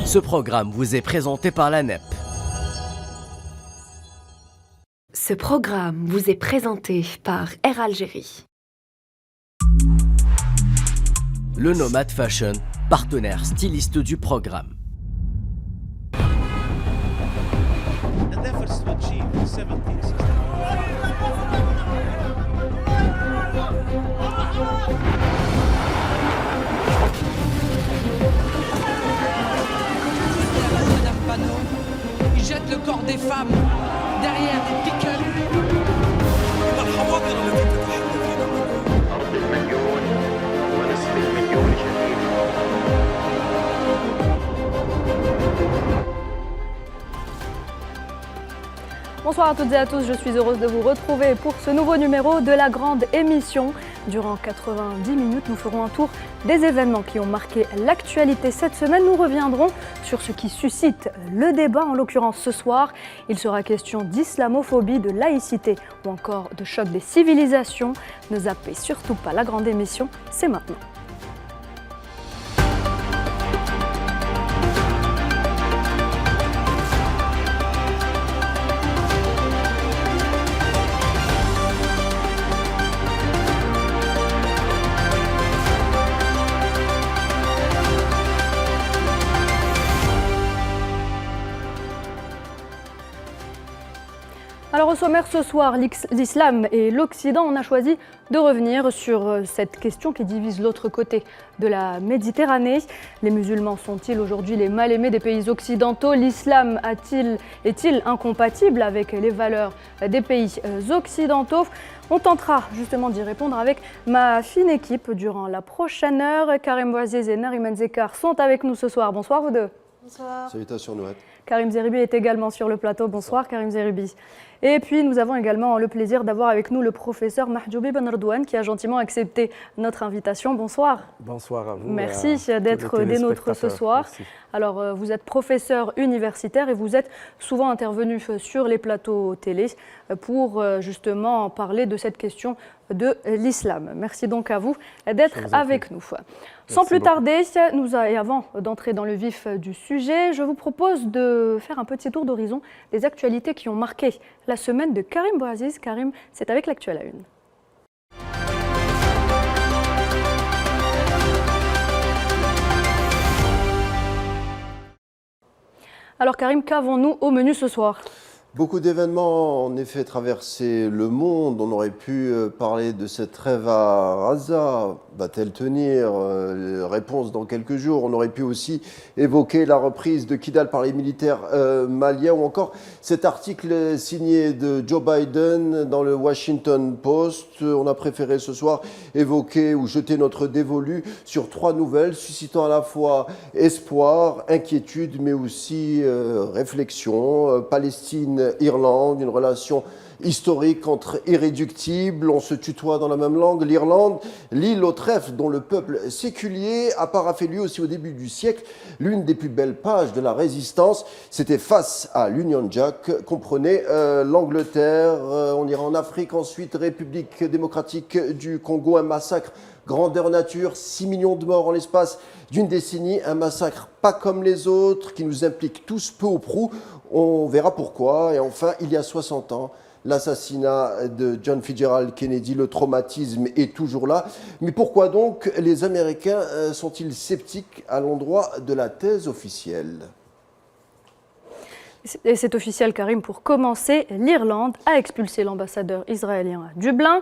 Ce programme vous est présenté par la NEP. Ce programme vous est présenté par Air Algérie. Le Nomad Fashion, partenaire styliste du programme. Il jette le corps des femmes derrière des pick-up. Bonsoir à toutes et à tous, je suis heureuse de vous retrouver pour ce nouveau numéro de la grande émission. Durant 90 minutes, nous ferons un tour des événements qui ont marqué l'actualité cette semaine. Nous reviendrons sur ce qui suscite le débat, en l'occurrence ce soir. Il sera question d'islamophobie, de laïcité ou encore de choc des civilisations. Ne zappez surtout pas la grande émission, c'est maintenant. Alors au sommaire ce soir, l'islam et l'Occident, on a choisi de revenir sur cette question qui divise l'autre côté de la Méditerranée. Les musulmans sont-ils aujourd'hui les mal-aimés des pays occidentaux? L'islam est-il incompatible avec les valeurs des pays occidentaux? On tentera justement d'y répondre avec ma fine équipe durant la prochaine heure. Karim Bouaziz et Narim Enzekar sont avec nous ce soir. Bonsoir vous deux. Bonsoir. Salutations Noël. Karim Zeribi est également sur le plateau. Bonsoir Karim Zeribi. Et puis nous avons également le plaisir d'avoir avec nous le professeur Mahjoubi Ben Redouane qui a gentiment accepté notre invitation. Bonsoir. Bonsoir à vous. Merci d'être des nôtres ce soir. Merci. Alors vous êtes professeur universitaire et vous êtes souvent intervenu sur les plateaux télé pour justement parler de cette question de l'islam. Merci donc à vous d'être avec nous. Sans plus tarder, et avant d'entrer dans le vif du sujet, je vous propose de faire un petit tour d'horizon des actualités qui ont marqué la semaine de Karim Bouaziz. Karim, c'est avec l'actu à la une. Alors Karim, qu'avons-nous au menu ce soir ? Beaucoup d'événements ont en effet traversé le monde. On aurait pu parler de cette trêve à Gaza. Va-t-elle tenir? Réponse dans quelques jours. On aurait pu aussi évoquer la reprise de Kidal par les militaires maliens ou encore cet article signé de Joe Biden dans le Washington Post. On a préféré ce soir évoquer ou jeter notre dévolu sur trois nouvelles suscitant à la fois espoir, inquiétude mais aussi réflexion. Palestine-Irlande, une relation historique entre irréductibles, on se tutoie dans la même langue. L'Irlande, l'île au trèfle dont le peuple séculier a paraphé lui aussi au début du siècle l'une des plus belles pages de la résistance. C'était face à l'Union Jack, comprenez l'Angleterre. On ira en Afrique ensuite, République démocratique du Congo, un massacre grandeur nature, 6 millions de morts en l'espace d'une décennie, un massacre pas comme les autres qui nous implique tous peu ou prou. On verra pourquoi. Et enfin, il y a 60 ans, l'assassinat de John Fitzgerald Kennedy, le traumatisme est toujours là. Mais pourquoi donc les Américains sont-ils sceptiques à l'endroit de la thèse officielle ? Et c'est officiel, Karim, pour commencer, l'Irlande a expulsé l'ambassadeur israélien à Dublin.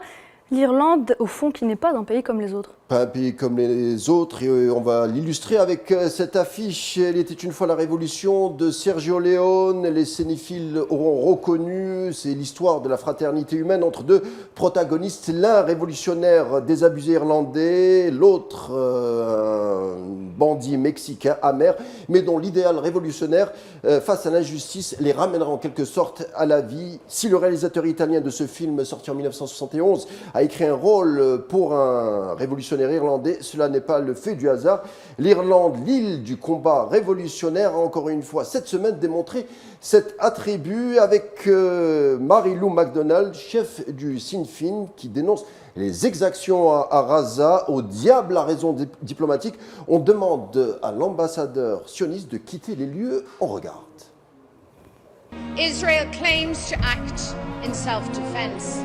L'Irlande, au fond, qui n'est pas un pays comme les autres. Pas un pays comme les autres, et on va l'illustrer avec cette affiche. Elle était une fois la révolution de Sergio Leone. Les cinéphiles auront reconnu, c'est l'histoire de la fraternité humaine entre deux protagonistes. L'un révolutionnaire désabusé irlandais, l'autre un bandit mexicain amer, mais dont l'idéal révolutionnaire face à l'injustice les ramènera en quelque sorte à la vie. Si le réalisateur italien de ce film, sorti en 1971, a écrit un rôle pour un révolutionnaire révolutionnaires irlandais. Cela n'est pas le fait du hasard. L'Irlande, l'île du combat révolutionnaire, a encore une fois cette semaine démontré cet attribut avec Mary-Lou McDonald, chef du Sinn Féin, qui dénonce les exactions à Gaza. Au diable la raison diplomatique. On demande à l'ambassadeur sioniste de quitter les lieux. On regarde. Israel claims to act in self-defense.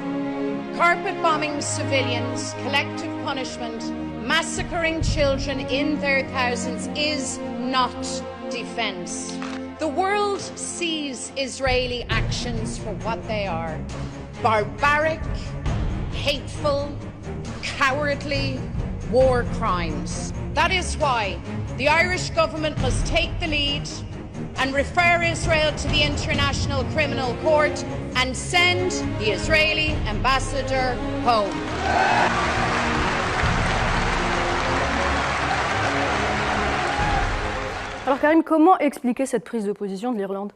Carpet bombing civilians, collective punishment, massacring children in their thousands is not defense. The world sees Israeli actions for what they are: barbaric, hateful, cowardly war crimes. That is why the Irish government must take the lead and refer Israel to the International Criminal Court and send the Israeli ambassador home. Alors Karim, comment expliquer cette prise de position de l'Irlande ?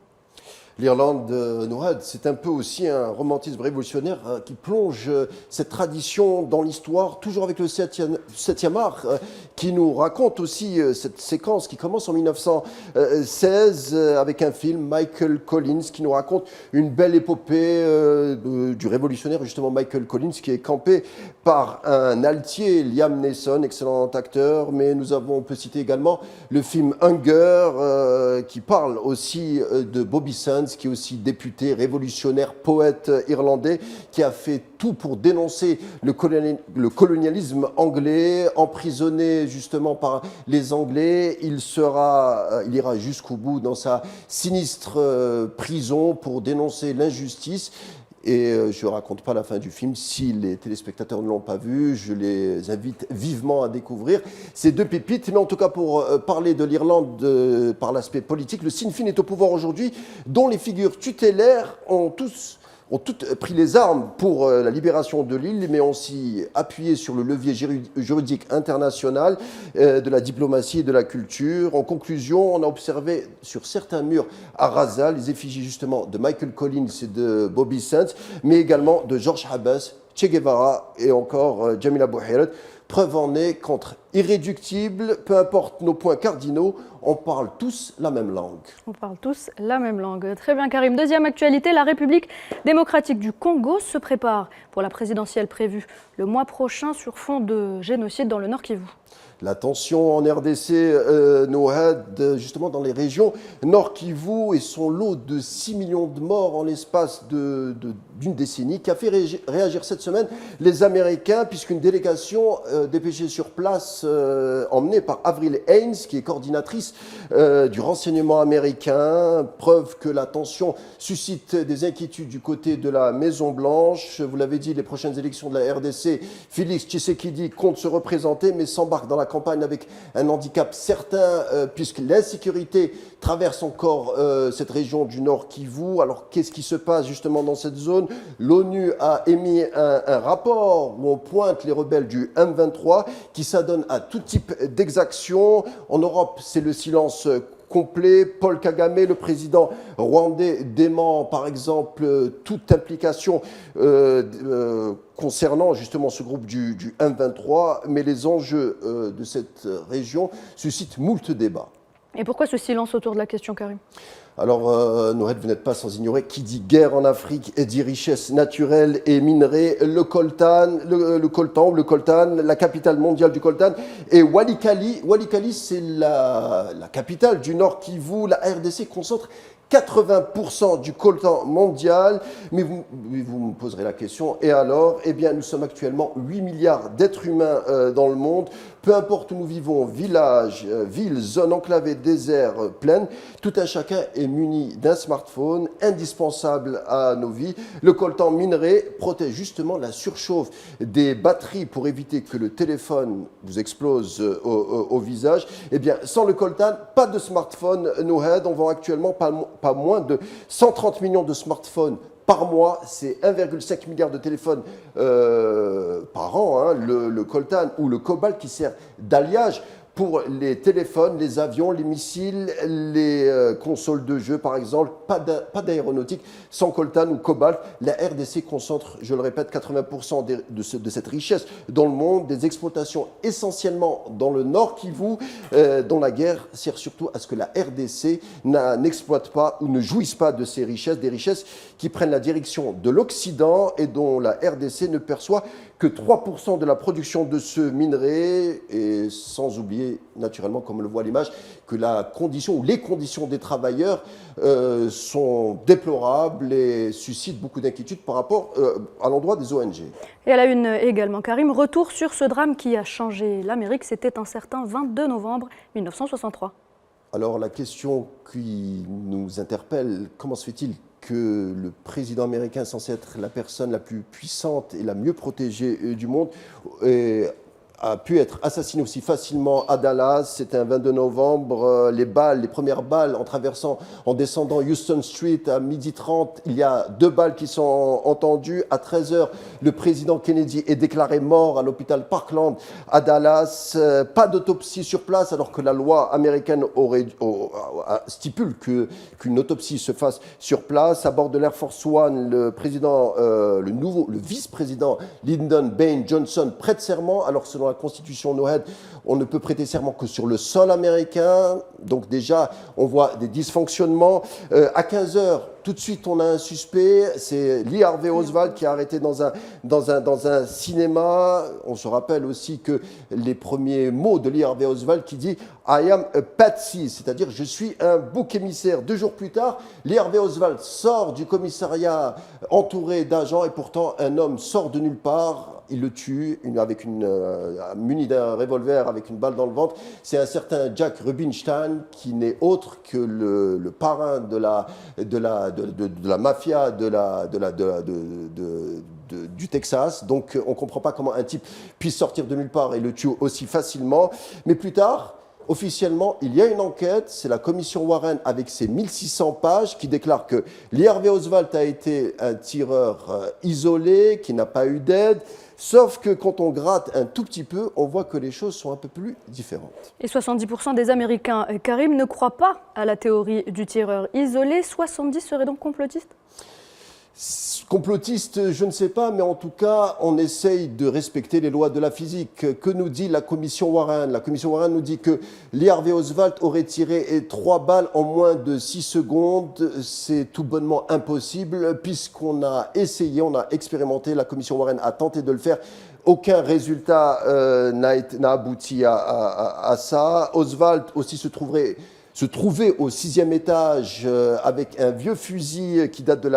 L'Irlande, Nourad, c'est un peu aussi un romantisme révolutionnaire qui plonge cette tradition dans l'histoire, toujours avec le 7e art, qui nous raconte aussi cette séquence qui commence en 1916 avec un film, Michael Collins, qui nous raconte une belle épopée du révolutionnaire, justement Michael Collins, qui est campé par un altier, Liam Neeson, excellent acteur, mais on peut citer également le film Hunger, qui parle aussi de Bobby Sands, qui est aussi député, révolutionnaire, poète irlandais, qui a fait tout pour dénoncer le colonialisme anglais, emprisonné justement par les Anglais. Il ira jusqu'au bout dans sa sinistre prison pour dénoncer l'injustice. Et je ne raconte pas la fin du film. Si les téléspectateurs ne l'ont pas vu, je les invite vivement à découvrir ces deux pépites. Mais en tout cas, pour parler de l'Irlande par l'aspect politique, le Sinn Féin est au pouvoir aujourd'hui, dont les figures tutélaires ont toutes pris les armes pour la libération de l'île, mais ont aussi appuyé sur le levier juridique international de la diplomatie et de la culture. En conclusion, on a observé sur certains murs à Gaza les effigies justement de Michael Collins et de Bobby Sands, mais également de George Abbas, Che Guevara et encore Jamila Bouhirat. Preuve en est qu'entre irréductibles, peu importe nos points cardinaux, on parle tous la même langue. On parle tous la même langue. Très bien Karim. Deuxième actualité, la République démocratique du Congo se prépare pour la présidentielle prévue le mois prochain sur fond de génocide dans le Nord Kivu. La tension en RDC, Nohad, justement dans les régions Nord Kivu et son lot de 6 millions de morts en l'espace d'une décennie, qui a fait réagir cette semaine les Américains, puisqu'une délégation dépêchée sur place, emmenée par Avril Haines, qui est coordinatrice du renseignement américain, preuve que la tension suscite des inquiétudes du côté de la Maison-Blanche. Vous l'avez dit, les prochaines élections de la RDC, Félix Tshisekedi compte se représenter, mais s'embarque dans la campagne avec un handicap certain, puisque l'insécurité traverse encore cette région du Nord Kivu. Alors qu'est-ce qui se passe justement dans cette zone? L'ONU a émis un rapport où on pointe les rebelles du M23 qui s'adonnent à tout type d'exactions. En Europe, c'est le silence complet. Paul Kagame, le président rwandais, dément par exemple toute implication concernant justement ce groupe du M23, mais les enjeux de cette région suscitent moult débats. Et pourquoi ce silence autour de la question, Karim ? Alors, Noël, vous n'êtes pas sans ignorer qui dit guerre en Afrique et dit richesse naturelle et minerais. Le coltan, la capitale mondiale du coltan, et Walikali. Walikali, c'est la capitale du Nord Kivu. La RDC concentre 80% du coltan mondial. Mais vous me poserez la question, et alors? Eh bien, nous sommes actuellement 8 milliards d'êtres humains dans le monde. Peu importe où nous vivons, village, ville, zone enclavée, désert, plaine, tout un chacun est muni d'un smartphone, indispensable à nos vies. Le coltan minerai protège justement la surchauffe des batteries pour éviter que le téléphone vous explose au visage. Eh bien, sans le coltan, pas de smartphone. On vend actuellement pas moins de 130 millions de smartphones par mois, c'est 1,5 milliard de téléphones par an, le coltan ou le cobalt qui sert d'alliage pour les téléphones, les avions, les missiles, les consoles de jeux par exemple, pas d'aéronautique sans coltan ou cobalt. La RDC concentre, je le répète, 80% de cette richesse dans le monde, des exploitations essentiellement dans le Nord Kivu, dont la guerre sert surtout à ce que la RDC n'exploite pas ou ne jouisse pas de ces richesses, des richesses qui prennent la direction de l'Occident et dont la RDC ne perçoit que 3% de la production de ce minerai, et sans oublier naturellement, comme on le voit à l'image, que la condition ou les conditions des travailleurs sont déplorables et suscitent beaucoup d'inquiétudes par rapport à l'endroit des ONG. Et à la une également, Karim, retour sur ce drame qui a changé l'Amérique, c'était un certain 22 novembre 1963. Alors la question qui nous interpelle, comment se fait-il que le président américain, censé être la personne la plus puissante et la mieux protégée du monde, a pu être assassiné aussi facilement à Dallas? C'était un 22 novembre. Les premières balles en descendant Houston Street à 12h30, il y a 2 balles qui sont entendues. À 13h, le président Kennedy est déclaré mort à l'hôpital Parkland à Dallas. Pas d'autopsie sur place, alors que la loi américaine stipule qu'une autopsie se fasse sur place. À bord de l'Air Force One, le vice-président Lyndon Baines Johnson prête serment. Alors selon la Constitution NOAID, on ne peut prêter serment que sur le sol américain. Donc déjà, on voit des dysfonctionnements. À 15h, tout de suite, on a un suspect. C'est Lee Harvey Oswald qui est arrêté dans un cinéma. On se rappelle aussi que les premiers mots de Lee Harvey Oswald qui dit « I am a patsy », c'est-à-dire « je suis un bouc émissaire ». 2 jours plus tard, Lee Harvey Oswald sort du commissariat entouré d'agents et pourtant un homme sort de nulle part. Il le tue muni d'un revolver avec une balle dans le ventre. C'est un certain Jack Rubinstein qui n'est autre que le parrain de la mafia du Texas. Donc on ne comprend pas comment un type puisse sortir de nulle part et le tuer aussi facilement. Mais plus tard, officiellement, il y a une enquête, c'est la commission Warren avec ses 1600 pages qui déclare que Lee Harvey Oswald a été un tireur isolé, qui n'a pas eu d'aide. Sauf que quand on gratte un tout petit peu, on voit que les choses sont un peu plus différentes. Et 70% des Américains, Karim, ne croient pas à la théorie du tireur isolé. 70 seraient donc complotistes ? Complotiste, je ne sais pas, mais en tout cas, on essaye de respecter les lois de la physique. Que nous dit la commission Warren? La commission Warren nous dit que Lee Harvey Oswald aurait tiré 3 balles en moins de 6 secondes. C'est tout bonnement impossible, puisqu'on a essayé, on a expérimenté, la commission Warren a tenté de le faire. Aucun résultat n'a abouti à ça. Oswald aussi se trouvait au 6e étage avec un vieux fusil qui date de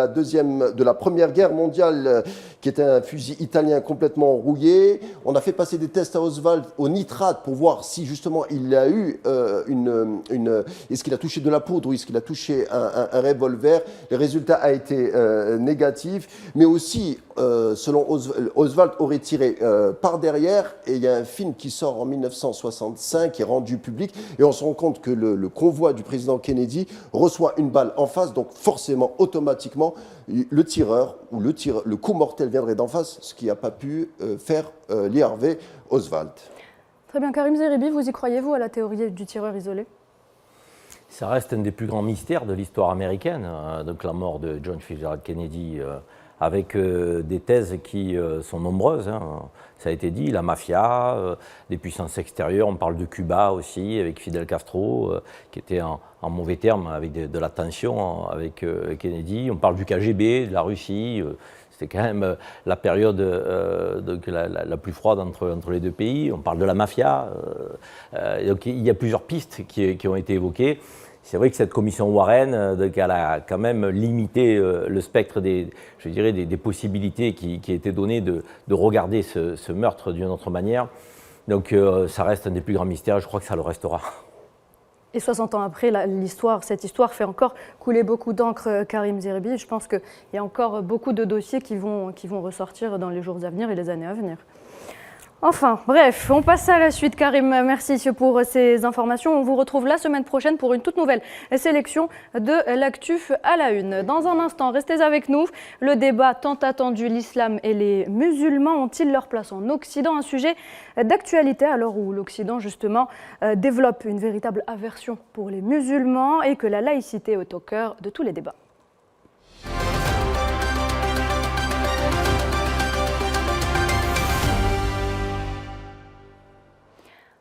la Première Guerre mondiale, qui était un fusil italien complètement rouillé. On a fait passer des tests à Oswald au nitrate pour voir si justement il a eu est-ce qu'il a touché de la poudre ou est-ce qu'il a touché un revolver. Le résultat a été négatif, mais aussi selon Oswald aurait tiré par derrière, et il y a un film qui sort en 1965 qui est rendu public et on se rend compte que le convoi du président Kennedy reçoit une balle en face, donc forcément, automatiquement, le tireur ou le coup mortel viendrait d'en face, ce qui n'a pas pu faire Lee Harvey Oswald. Très bien, Karim Zeribi, vous y croyez-vous à la théorie du tireur isolé? Ça reste un des plus grands mystères de l'histoire américaine, donc la mort de John Fitzgerald Kennedy, avec des thèses qui sont nombreuses. Ça a été dit, la mafia, des puissances extérieures, on parle de Cuba aussi, avec Fidel Castro, qui était en mauvais termes, avec de la tension avec Kennedy. On parle du KGB, de la Russie. C'était quand même la période la plus froide entre les deux pays. On parle de la mafia. Donc il y a plusieurs pistes qui ont été évoquées. C'est vrai que cette commission Warren, elle a quand même limité le spectre des possibilités qui étaient données de regarder ce meurtre d'une autre manière. Donc ça reste un des plus grands mystères, je crois que ça le restera. Et 60 ans après, cette histoire fait encore couler beaucoup d'encre, Karim Zeribi. Je pense qu'il y a encore beaucoup de dossiers qui vont ressortir dans les jours à venir et les années à venir. Enfin, bref, on passe à la suite. Karim, merci pour ces informations. On vous retrouve la semaine prochaine pour une toute nouvelle sélection de l'actu à la une. Dans un instant, restez avec nous. Le débat tant attendu, l'islam et les musulmans ont-ils leur place en Occident? Un sujet d'actualité à l'heure où l'Occident, justement, développe une véritable aversion pour les musulmans et que la laïcité est au cœur de tous les débats.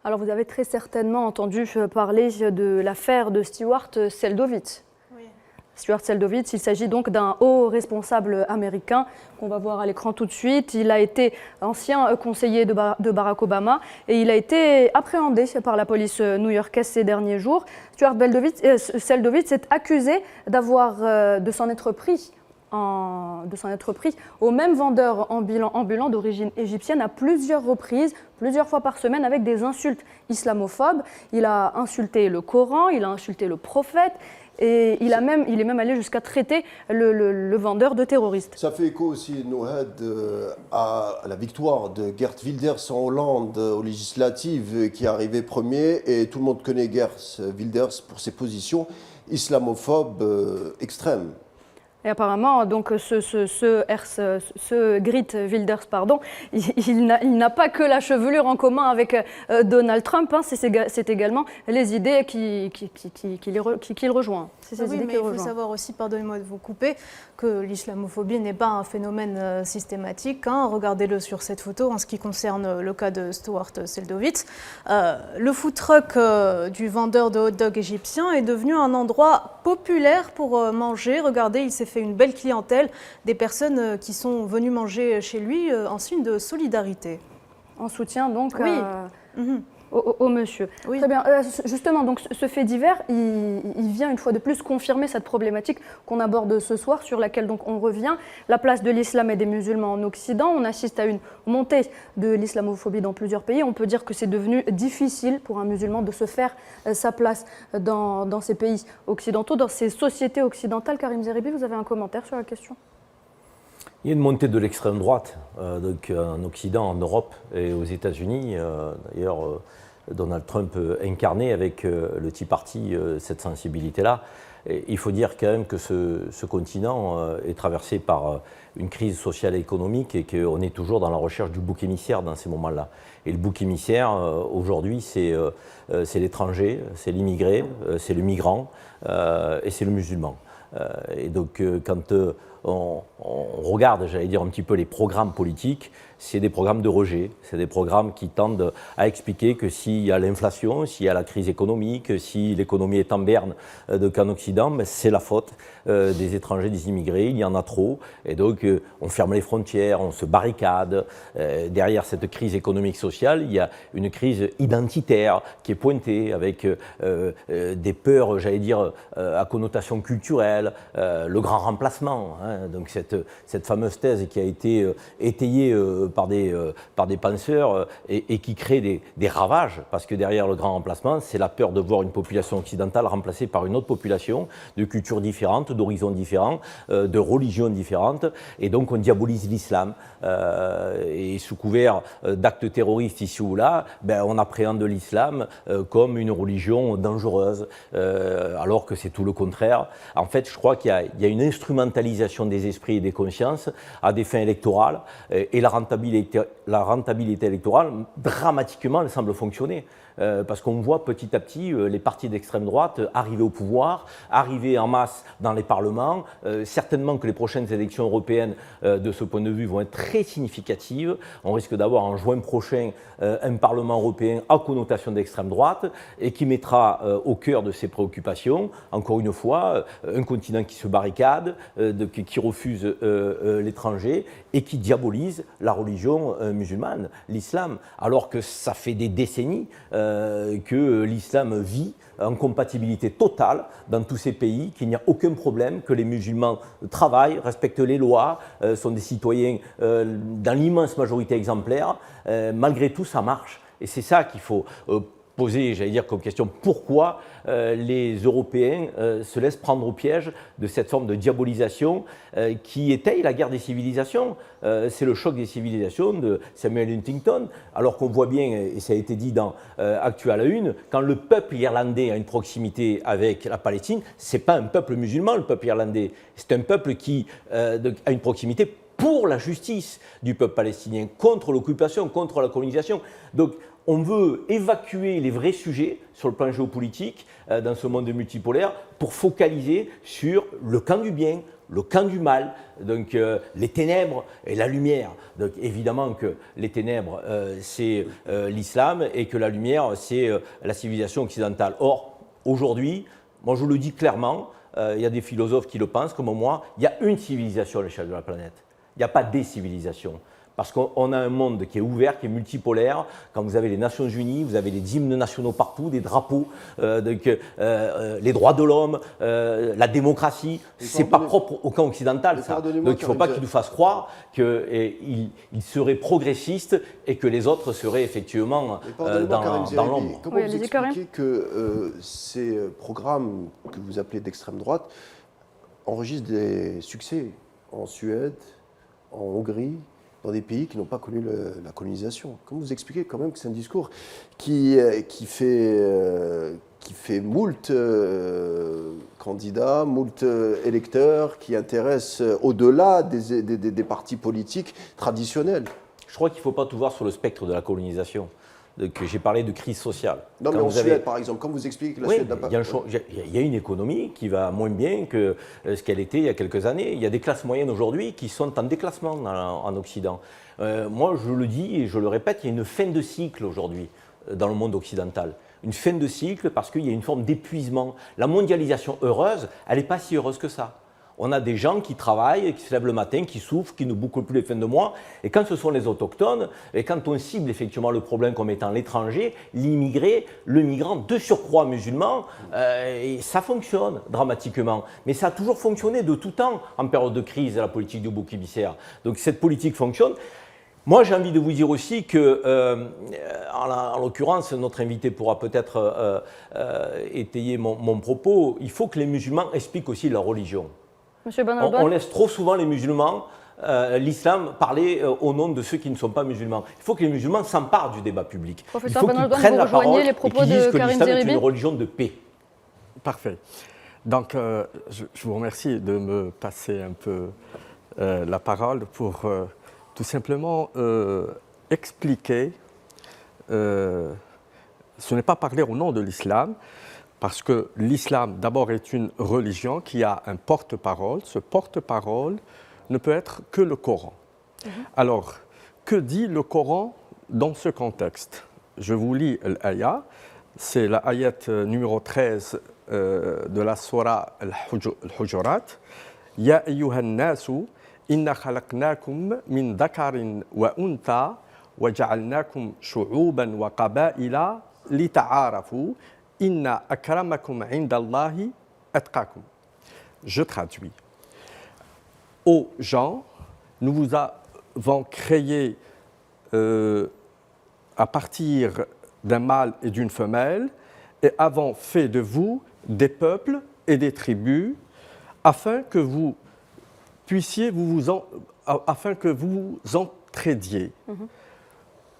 Alors vous avez très certainement entendu parler de l'affaire de Stuart Seldowitz. Oui. Stuart Seldowitz, il s'agit donc d'un haut responsable américain qu'on va voir à l'écran tout de suite. Il a été ancien conseiller de Barack Obama et il a été appréhendé par la police new-yorkaise ces derniers jours. Stuart Seldowitz est accusé de s'en être pris au même vendeur ambulant d'origine égyptienne à plusieurs reprises, plusieurs fois par semaine, avec des insultes islamophobes. Il a insulté le Coran, il a insulté le prophète et il est même allé jusqu'à traiter le vendeur de terroriste. Ça fait écho aussi, Nohad, à la victoire de Geert Wilders en Hollande aux législatives qui est arrivé premier, et tout le monde connaît Geert Wilders pour ses positions islamophobes extrêmes. Et apparemment, donc, ce Geert Wilders, il n'a pas que la chevelure en commun avec Donald Trump, hein, c'est également les idées qu'il rejoint. Oui, mais il faut savoir aussi, pardonnez-moi de vous couper, que l'islamophobie n'est pas un phénomène systématique. Hein. Regardez-le sur cette photo en ce qui concerne le cas de Stuart Seldowitz. Le food truck du vendeur de hot-dog égyptien est devenu un endroit populaire pour manger. Regardez, il s'est fait une belle clientèle, des personnes qui sont venues manger chez lui en signe de solidarité. En soutien donc oui. Au monsieur. Oui. Très bien. Justement, donc, ce fait divers, il vient une fois de plus confirmer cette problématique qu'on aborde ce soir, sur laquelle donc, on revient. La place de l'islam et des musulmans en Occident. On assiste à une montée de l'islamophobie dans plusieurs pays. On peut dire que c'est devenu difficile pour un musulman de se faire sa place dans ces pays occidentaux, dans ces sociétés occidentales. Karim Zeribi, vous avez un commentaire sur la question ? Il y a une montée de l'extrême droite donc en Occident, en Europe et aux États-Unis. D'ailleurs, Donald Trump incarnait avec le Tea Party cette sensibilité-là. Et il faut dire quand même que ce continent est traversé par une crise sociale et économique et qu'on est toujours dans la recherche du bouc émissaire dans ces moments-là. Et le bouc émissaire, aujourd'hui, c'est l'étranger, c'est l'immigré, c'est le migrant et c'est le musulman. Et donc, quand on regarde, j'allais dire, un petit peu les programmes politiques, c'est des programmes de rejet, c'est des programmes qui tendent à expliquer que s'il y a l'inflation, s'il y a la crise économique, si l'économie est en berne en Occident, ben c'est la faute des étrangers, des immigrés, il y en a trop, et donc on ferme les frontières, on se barricade. Derrière cette crise économique sociale, il y a une crise identitaire qui est pointée avec des peurs, j'allais dire, à connotation culturelle, le grand remplacement, hein, donc cette fameuse thèse qui a été étayée par des penseurs et qui crée des ravages, parce que derrière le grand remplacement, c'est la peur de voir une population occidentale remplacée par une autre population de cultures différentes, d'horizons différents, de religions différentes, et donc on diabolise l'islam. Et sous couvert d'actes terroristes ici ou là, ben, on appréhende l'islam comme une religion dangereuse, alors que c'est tout le contraire. En fait, je crois qu'il y a une instrumentalisation des esprits et des consciences à des fins électorales, et la rentabilité électorale, dramatiquement, elle semble fonctionner. Parce qu'on voit petit à petit les partis d'extrême droite arriver au pouvoir, arriver en masse dans les parlements. Certainement que les prochaines élections européennes, de ce point de vue, vont être très significatives. On risque d'avoir en juin prochain un Parlement européen à connotation d'extrême droite et qui mettra au cœur de ses préoccupations, encore une fois, un continent qui se barricade, qui refuse l'étranger et qui diabolise la religion musulmane, l'islam, alors que ça fait des décennies que l'islam vit en compatibilité totale dans tous ces pays, qu'il n'y a aucun problème, que les musulmans travaillent, respectent les lois, sont des citoyens dans l'immense majorité exemplaire. Malgré tout, ça marche. Et c'est ça qu'il faut poser, j'allais dire, comme question, pourquoi les Européens se laissent prendre au piège de cette forme de diabolisation qui étaye la guerre des civilisations. C'est le choc des civilisations de Samuel Huntington, alors qu'on voit bien, et ça a été dit dans Actu à la Une, quand le peuple irlandais a une proximité avec la Palestine, ce n'est pas un peuple musulman, le peuple irlandais, c'est un peuple qui a une proximité pour la justice du peuple palestinien, contre l'occupation, contre la colonisation. Donc, on veut évacuer les vrais sujets sur le plan géopolitique dans ce monde multipolaire pour focaliser sur le camp du bien, le camp du mal, donc les ténèbres et la lumière. Donc évidemment que les ténèbres, c'est l'islam et que la lumière, c'est la civilisation occidentale. Or, aujourd'hui, moi je le dis clairement, il y a des philosophes qui le pensent comme moi, il y a une civilisation à l'échelle de la planète. Il n'y a pas des civilisations. Parce qu'on a un monde qui est ouvert, qui est multipolaire. Quand vous avez les Nations Unies, vous avez des hymnes nationaux partout, des drapeaux, les droits de l'homme, la démocratie. Ce n'est pas propre au camp occidental, ça. Donc il ne faut pas qu'il nous fasse croire qu'il serait progressiste et que les autres seraient effectivement dans l'ombre. Comment vous expliquez que ces programmes que vous appelez d'extrême droite enregistrent des succès en Suède, en Hongrie, dans des pays qui n'ont pas connu la colonisation? Comment vous expliquez quand même que c'est un discours qui fait moult candidats, moult électeurs, qui intéresse au-delà des partis politiques traditionnels? Je crois qu'il ne faut pas tout voir sur le spectre de la colonisation. J'ai parlé de crise sociale. Non, mais en Suède, par exemple, comme vous expliquez que la Suède n'a pas... Il y a une économie qui va moins bien que ce qu'elle était il y a quelques années. Il y a des classes moyennes aujourd'hui qui sont en déclassement en Occident. Moi, je le dis et je le répète, il y a une fin de cycle aujourd'hui dans le monde occidental. Une fin de cycle parce qu'il y a une forme d'épuisement. La mondialisation heureuse, elle n'est pas si heureuse que ça. On a des gens qui travaillent, qui se lèvent le matin, qui souffrent, qui ne bouclent plus les fins de mois. Et quand ce sont les autochtones, et quand on cible effectivement le problème comme étant l'étranger, l'immigré, le migrant, de surcroît musulman, et ça fonctionne dramatiquement. Mais ça a toujours fonctionné de tout temps en période de crise, la politique du bouc émissaire. Donc cette politique fonctionne. Moi, j'ai envie de vous dire aussi que, en l'occurrence, notre invité pourra peut-être étayer mon propos, il faut que les musulmans expliquent aussi leur religion. On laisse trop souvent les musulmans, l'islam, parler au nom de ceux qui ne sont pas musulmans. Il faut que les musulmans s'emparent du débat public. Professeur il faut qu'ils prennent la parole et qu'ils disent que l'islam est une religion de paix. Parfait. Donc, je vous remercie de me passer un peu la parole pour tout simplement expliquer, ce n'est pas parler au nom de l'islam, parce que l'islam, d'abord, est une religion qui a un porte-parole. Ce porte-parole ne peut être que le Coran. Alors, que dit le Coran dans ce contexte? Je vous lis l'ayat. C'est la ayat numéro 13 de la Sourate Al-Hujurat. « Ya ayyuhan nasu, inna khalaqnakum min dhakarin wa untha wa ja'alnakum shu'uban wa qabaila li ta'arafu. Inna akramakum indallahi atqakum. » Je traduis. Aux gens, nous vous avons créé à partir d'un mâle et d'une femelle et avons fait de vous des peuples et des tribus afin que vous puissiez afin que vous entraidiez.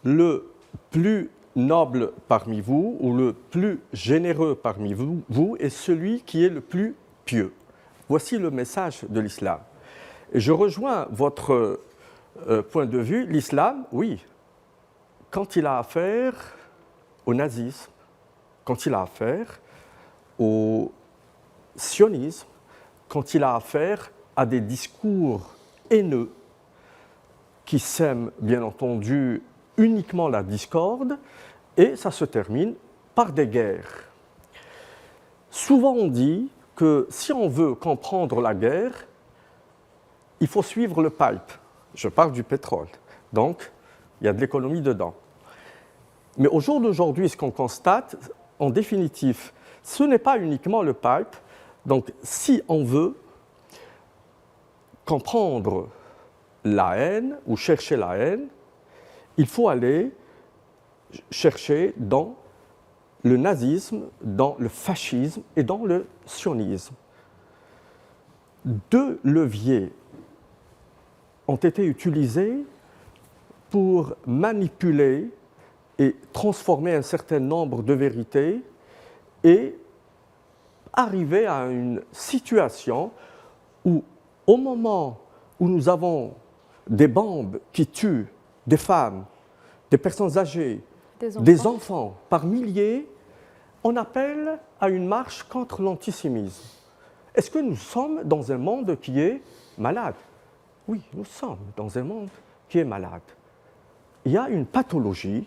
Le plus noble parmi vous, ou le plus généreux parmi vous, est celui qui est le plus pieux. Voici le message de l'islam. Et je rejoins votre point de vue. L'islam, oui, quand il a affaire au nazisme, quand il a affaire au sionisme, quand il a affaire à des discours haineux qui sèment, bien entendu, uniquement la discorde, et ça se termine par des guerres. Souvent on dit que si on veut comprendre la guerre, il faut suivre le pipe. Je parle du pétrole, donc il y a de l'économie dedans. Mais au jour d'aujourd'hui, ce qu'on constate, en définitive, ce n'est pas uniquement le pipe. Donc si on veut comprendre la haine ou chercher la haine, il faut aller chercher dans le nazisme, dans le fascisme et dans le sionisme. Deux leviers ont été utilisés pour manipuler et transformer un certain nombre de vérités et arriver à une situation où, au moment où nous avons des bombes qui tuent des femmes, des personnes âgées, des enfants par milliers, on appelle à une marche contre l'antisémitisme. Est-ce que nous sommes dans un monde qui est malade? Oui, nous sommes dans un monde qui est malade. Il y a une pathologie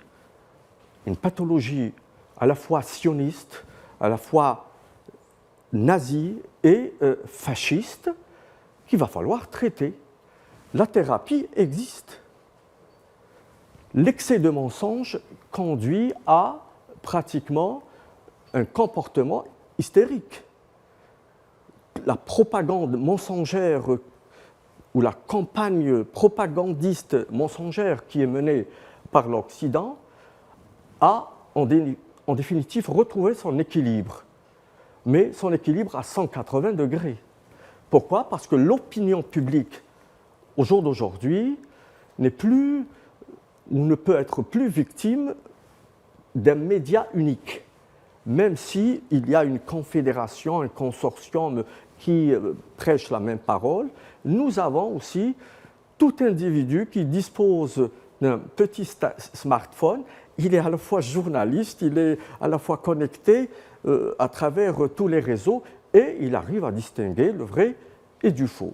à la fois sioniste, à la fois nazie et fasciste, qu'il va falloir traiter. La thérapie existe. L'excès de mensonge conduit à pratiquement un comportement hystérique. La propagande mensongère ou la campagne propagandiste mensongère qui est menée par l'Occident a en définitive retrouvé son équilibre, mais son équilibre à 180 degrés. Pourquoi? Parce que l'opinion publique, au jour d'aujourd'hui, n'est plus ou ne peut être plus victime d'un média unique, même s'il y a une confédération, un consortium qui prêche la même parole. Nous avons aussi tout individu qui dispose d'un petit smartphone. Il est à la fois journaliste, il est à la fois connecté à travers tous les réseaux et il arrive à distinguer le vrai et du faux.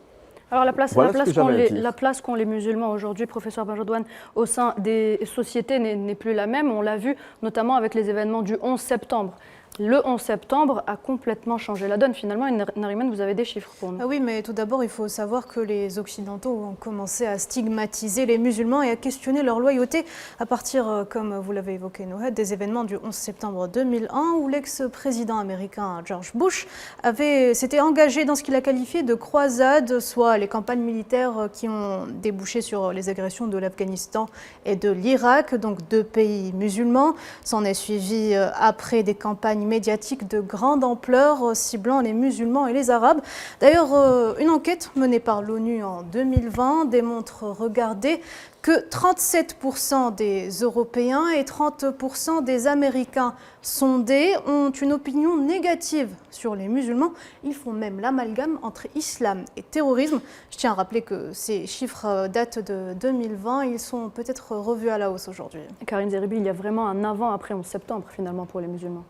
Alors la place qu'ont les musulmans aujourd'hui, professeur Benjedouane, au sein des sociétés n'est plus la même. On l'a vu notamment avec les événements du 11 septembre. Le 11 septembre a complètement changé la donne. Finalement, Nariman, vous avez des chiffres pour nous. Ah oui, mais tout d'abord, il faut savoir que les Occidentaux ont commencé à stigmatiser les musulmans et à questionner leur loyauté à partir, comme vous l'avez évoqué, Nohed, des événements du 11 septembre 2001 où l'ex-président américain George Bush s'était engagé dans ce qu'il a qualifié de croisade, soit les campagnes militaires qui ont débouché sur les agressions de l'Afghanistan et de l'Irak, donc deux pays musulmans. S'en est suivi après des campagnes médiatiques de grande ampleur ciblant les musulmans et les arabes. D'ailleurs, une enquête menée par l'ONU en 2020 démontre, regardez, que 37% des Européens et 30% des Américains sondés ont une opinion négative sur les musulmans. Ils font même l'amalgame entre islam et terrorisme. Je tiens à rappeler que ces chiffres datent de 2020. Ils sont peut-être revus à la hausse aujourd'hui. Karine Zeribi, il y a vraiment un avant-après 11 septembre finalement pour les musulmans.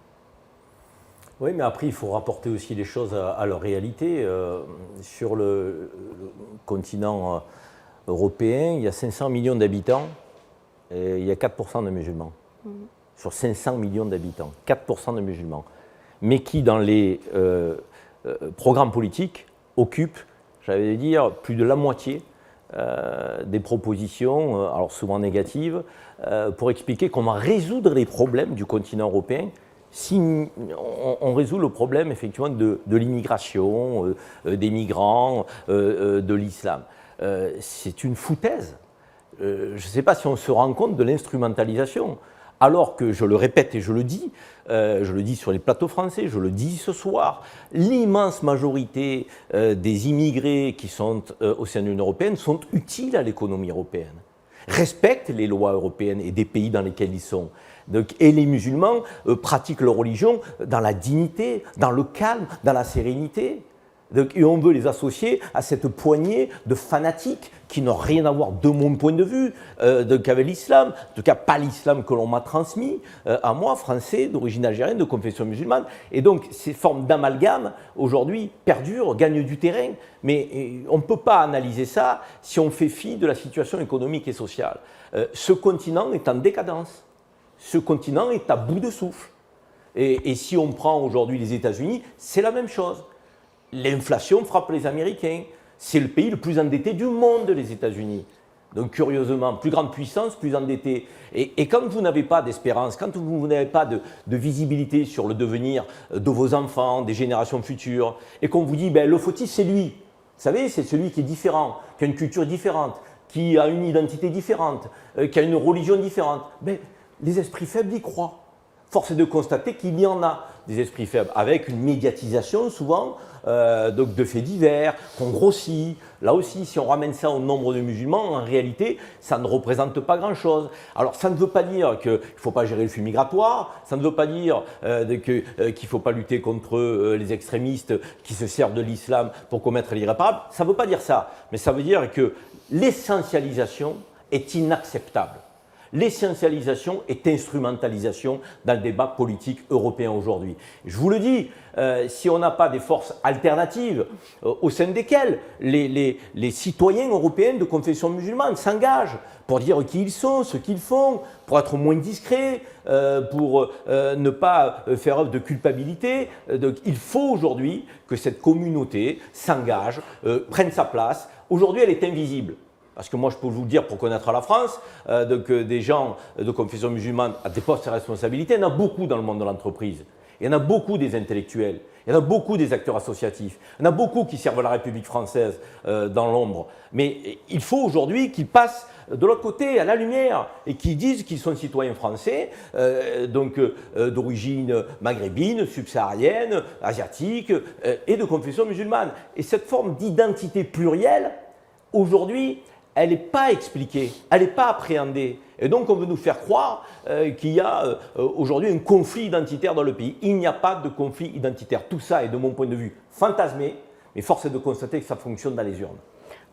Oui, mais après, il faut rapporter aussi les choses à leur réalité. Sur le continent européen, il y a 500 millions d'habitants et il y a 4% de musulmans. Sur 500 millions d'habitants, 4% de musulmans. Mais qui, dans les programmes politiques, occupent, j'allais dire, plus de la moitié des propositions, alors souvent négatives, pour expliquer comment résoudre les problèmes du continent européen si on résout le problème effectivement de l'immigration, des migrants, de l'islam. C'est une foutaise. Je ne sais pas si on se rend compte de l'instrumentalisation. Alors que, je le répète et je le dis sur les plateaux français, je le dis ce soir, l'immense majorité des immigrés qui sont au sein de l'Union européenne sont utiles à l'économie européenne, respectent les lois européennes et des pays dans lesquels ils sont. Donc, et les musulmans pratiquent leur religion dans la dignité, dans le calme, dans la sérénité. Donc, et on veut les associer à cette poignée de fanatiques qui n'ont rien à voir, de mon point de vue, avec l'islam. En tout cas, pas l'islam que l'on m'a transmis à moi, français, d'origine algérienne, de confession musulmane. Et donc, ces formes d'amalgame, aujourd'hui, perdurent, gagnent du terrain. Mais on ne peut pas analyser ça si on fait fi de la situation économique et sociale. Ce continent est en décadence. Ce continent est à bout de souffle. Et si on prend aujourd'hui les États-Unis, c'est la même chose. L'inflation frappe les Américains. C'est le pays le plus endetté du monde, les États-Unis. Donc, curieusement, plus grande puissance, plus endetté. Et quand vous n'avez pas d'espérance, quand vous n'avez pas de visibilité sur le devenir de vos enfants, des générations futures, et qu'on vous dit, ben, le fautif, c'est lui. Vous savez, c'est celui qui est différent, qui a une culture différente, qui a une identité différente, qui a une religion différente. Ben, les esprits faibles y croient. force est de constater qu'il y en a des esprits faibles, avec une médiatisation souvent donc de faits divers, qu'on grossit. Là aussi, si on ramène ça au nombre de musulmans, en réalité, ça ne représente pas grand-chose. Alors, ça ne veut pas dire qu'il ne faut pas gérer le flux migratoire, ça ne veut pas dire qu'il ne faut pas lutter contre les extrémistes qui se servent de l'islam pour commettre l'irréparable. Ça ne veut pas dire ça, mais ça veut dire que l'essentialisation est inacceptable. L'essentialisation est instrumentalisation dans le débat politique européen aujourd'hui. Je vous le dis, si on n'a pas des forces alternatives au sein desquelles les citoyens européens de confession musulmane s'engagent pour dire qui ils sont, ce qu'ils font, pour être moins discrets, pour ne pas faire œuvre de culpabilité. Donc, il faut aujourd'hui que cette communauté s'engage, prenne sa place. Aujourd'hui, elle est invisible. Parce que moi, je peux vous le dire, pour connaître la France, des gens de confession musulmane à des postes de responsabilité, il y en a beaucoup dans le monde de l'entreprise. Il y en a beaucoup des intellectuels, il y en a beaucoup des acteurs associatifs, il y en a beaucoup qui servent la République française dans l'ombre. Mais il faut aujourd'hui qu'ils passent de l'autre côté, à la lumière, et qu'ils disent qu'ils sont citoyens français, d'origine maghrébine, subsaharienne, asiatique, et de confession musulmane. Et cette forme d'identité plurielle, aujourd'hui, elle n'est pas expliquée, elle n'est pas appréhendée. Et donc, on veut nous faire croire qu'il y a aujourd'hui un conflit identitaire dans le pays. Il n'y a pas de conflit identitaire. Tout ça est, de mon point de vue, fantasmé, mais force est de constater que ça fonctionne dans les urnes.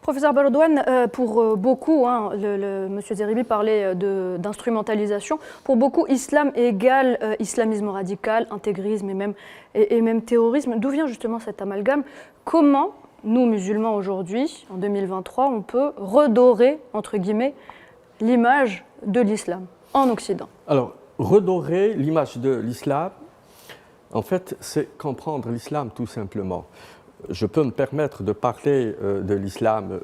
Professeur Baladouane, pour beaucoup, M. Zeribi parlait d'instrumentalisation, pour beaucoup, islam égale islamisme radical, intégrisme et même terrorisme. D'où vient justement cet amalgame? Comment nous, musulmans, aujourd'hui, en 2023, on peut redorer, entre guillemets, l'image de l'islam en Occident? Alors, redorer l'image de l'islam, en fait, c'est comprendre l'islam tout simplement. Je peux me permettre de parler de l'islam,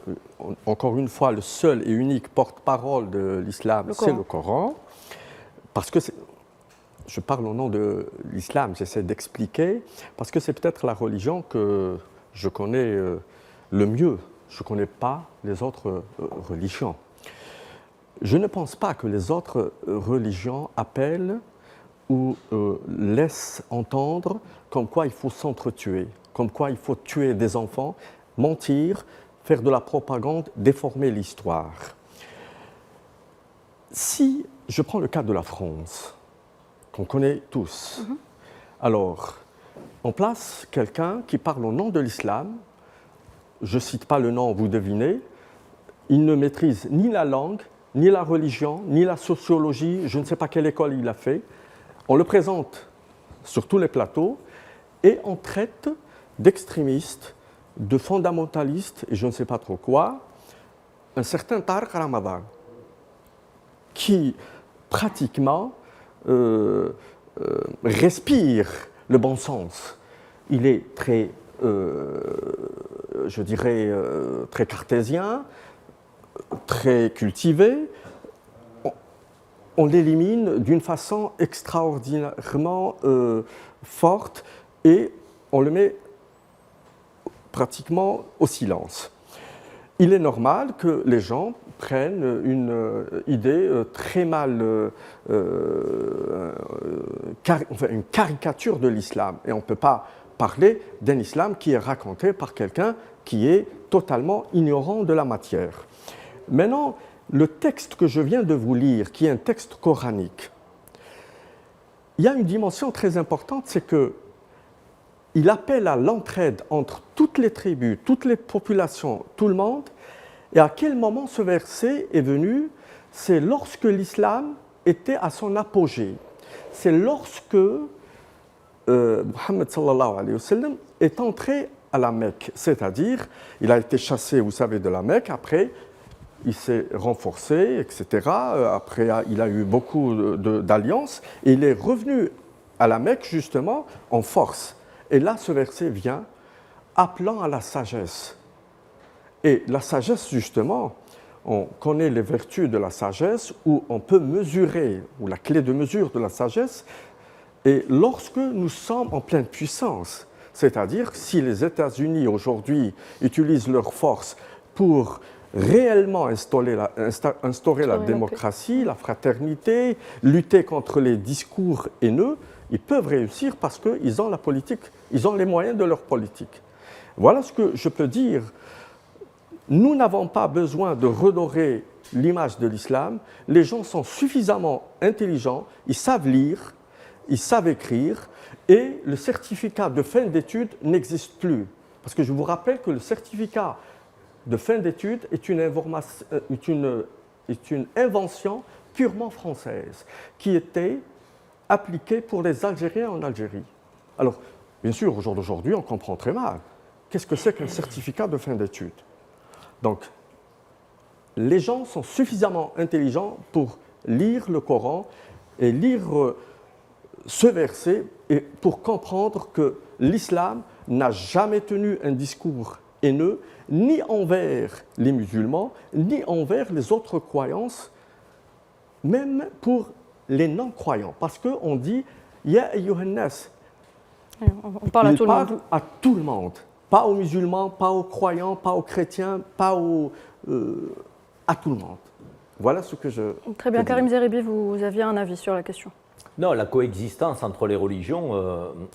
encore une fois, le seul et unique porte-parole de l'islam, c'est le Coran, parce que je parle au nom de l'islam, j'essaie d'expliquer, parce que c'est peut-être la religion que je connais le mieux. Je ne connais pas les autres religions. Je ne pense pas que les autres religions appellent ou laissent entendre comme quoi il faut s'entretuer, comme quoi il faut tuer des enfants, mentir, faire de la propagande, déformer l'histoire. Si je prends le cas de la France, qu'on connaît tous, alors on place quelqu'un qui parle au nom de l'islam, je ne cite pas le nom, vous devinez, il ne maîtrise ni la langue, ni la religion, ni la sociologie, je ne sais pas quelle école il a fait. On le présente sur tous les plateaux et on traite d'extrémistes, de fondamentalistes et je ne sais pas trop quoi, un certain Tariq Ramadan, qui pratiquement respire le bon sens. Il est très, je dirais, très cartésien, très cultivé. On l'élimine d'une façon extraordinairement forte et on le met pratiquement au silence. Il est normal que les gens prennent une idée très mal, une caricature de l'islam. Et on ne peut pas parler d'un islam qui est raconté par quelqu'un qui est totalement ignorant de la matière. Maintenant, le texte que je viens de vous lire, qui est un texte coranique, il y a une dimension très importante, c'est qu'il appelle à l'entraide entre toutes les tribus, toutes les populations, tout le monde. Et à quel moment ce verset est venu? C'est lorsque l'islam était à son apogée. C'est lorsque Mohammed sallallahu alayhi wa sallam est entré à la Mecque. C'est-à-dire, il a été chassé, vous savez, de la Mecque. Après, il s'est renforcé, etc. Après, il a eu beaucoup d'alliances. Et il est revenu à la Mecque, justement, en force. Et là, ce verset vient appelant à la sagesse. Et la sagesse, justement, on connaît les vertus de la sagesse, où on peut mesurer, ou la clé de mesure de la sagesse, et lorsque nous sommes en pleine puissance, c'est-à-dire si les États-Unis aujourd'hui utilisent leur force pour réellement instaurer la paix. démocratie, la fraternité, lutter contre les discours haineux, ils peuvent réussir parce qu'ils ont la politique, ils ont les moyens de leur politique. Voilà ce que je peux dire. Nous n'avons pas besoin de redorer l'image de l'islam. Les gens sont suffisamment intelligents, ils savent lire, ils savent écrire, et le certificat de fin d'études n'existe plus. Parce que je vous rappelle que le certificat de fin d'études est une invention purement française qui était appliquée pour les Algériens en Algérie. Alors, bien sûr, au jour d'aujourd'hui, on comprend très mal. Qu'est-ce que c'est qu'un certificat de fin d'études? Donc, les gens sont suffisamment intelligents pour lire le Coran et lire ce verset et pour comprendre que l'islam n'a jamais tenu un discours haineux ni envers les musulmans, ni envers les autres croyances, même pour les non-croyants. Parce qu'on dit « Ya ayyuhan nas ». On parle à tout le monde. À tout le monde. Pas aux musulmans, pas aux croyants, pas aux chrétiens, pas à tout le monde. Voilà ce que je... Très bien. Karim Zeribi, vous aviez un avis sur la question? Non, la coexistence entre les religions,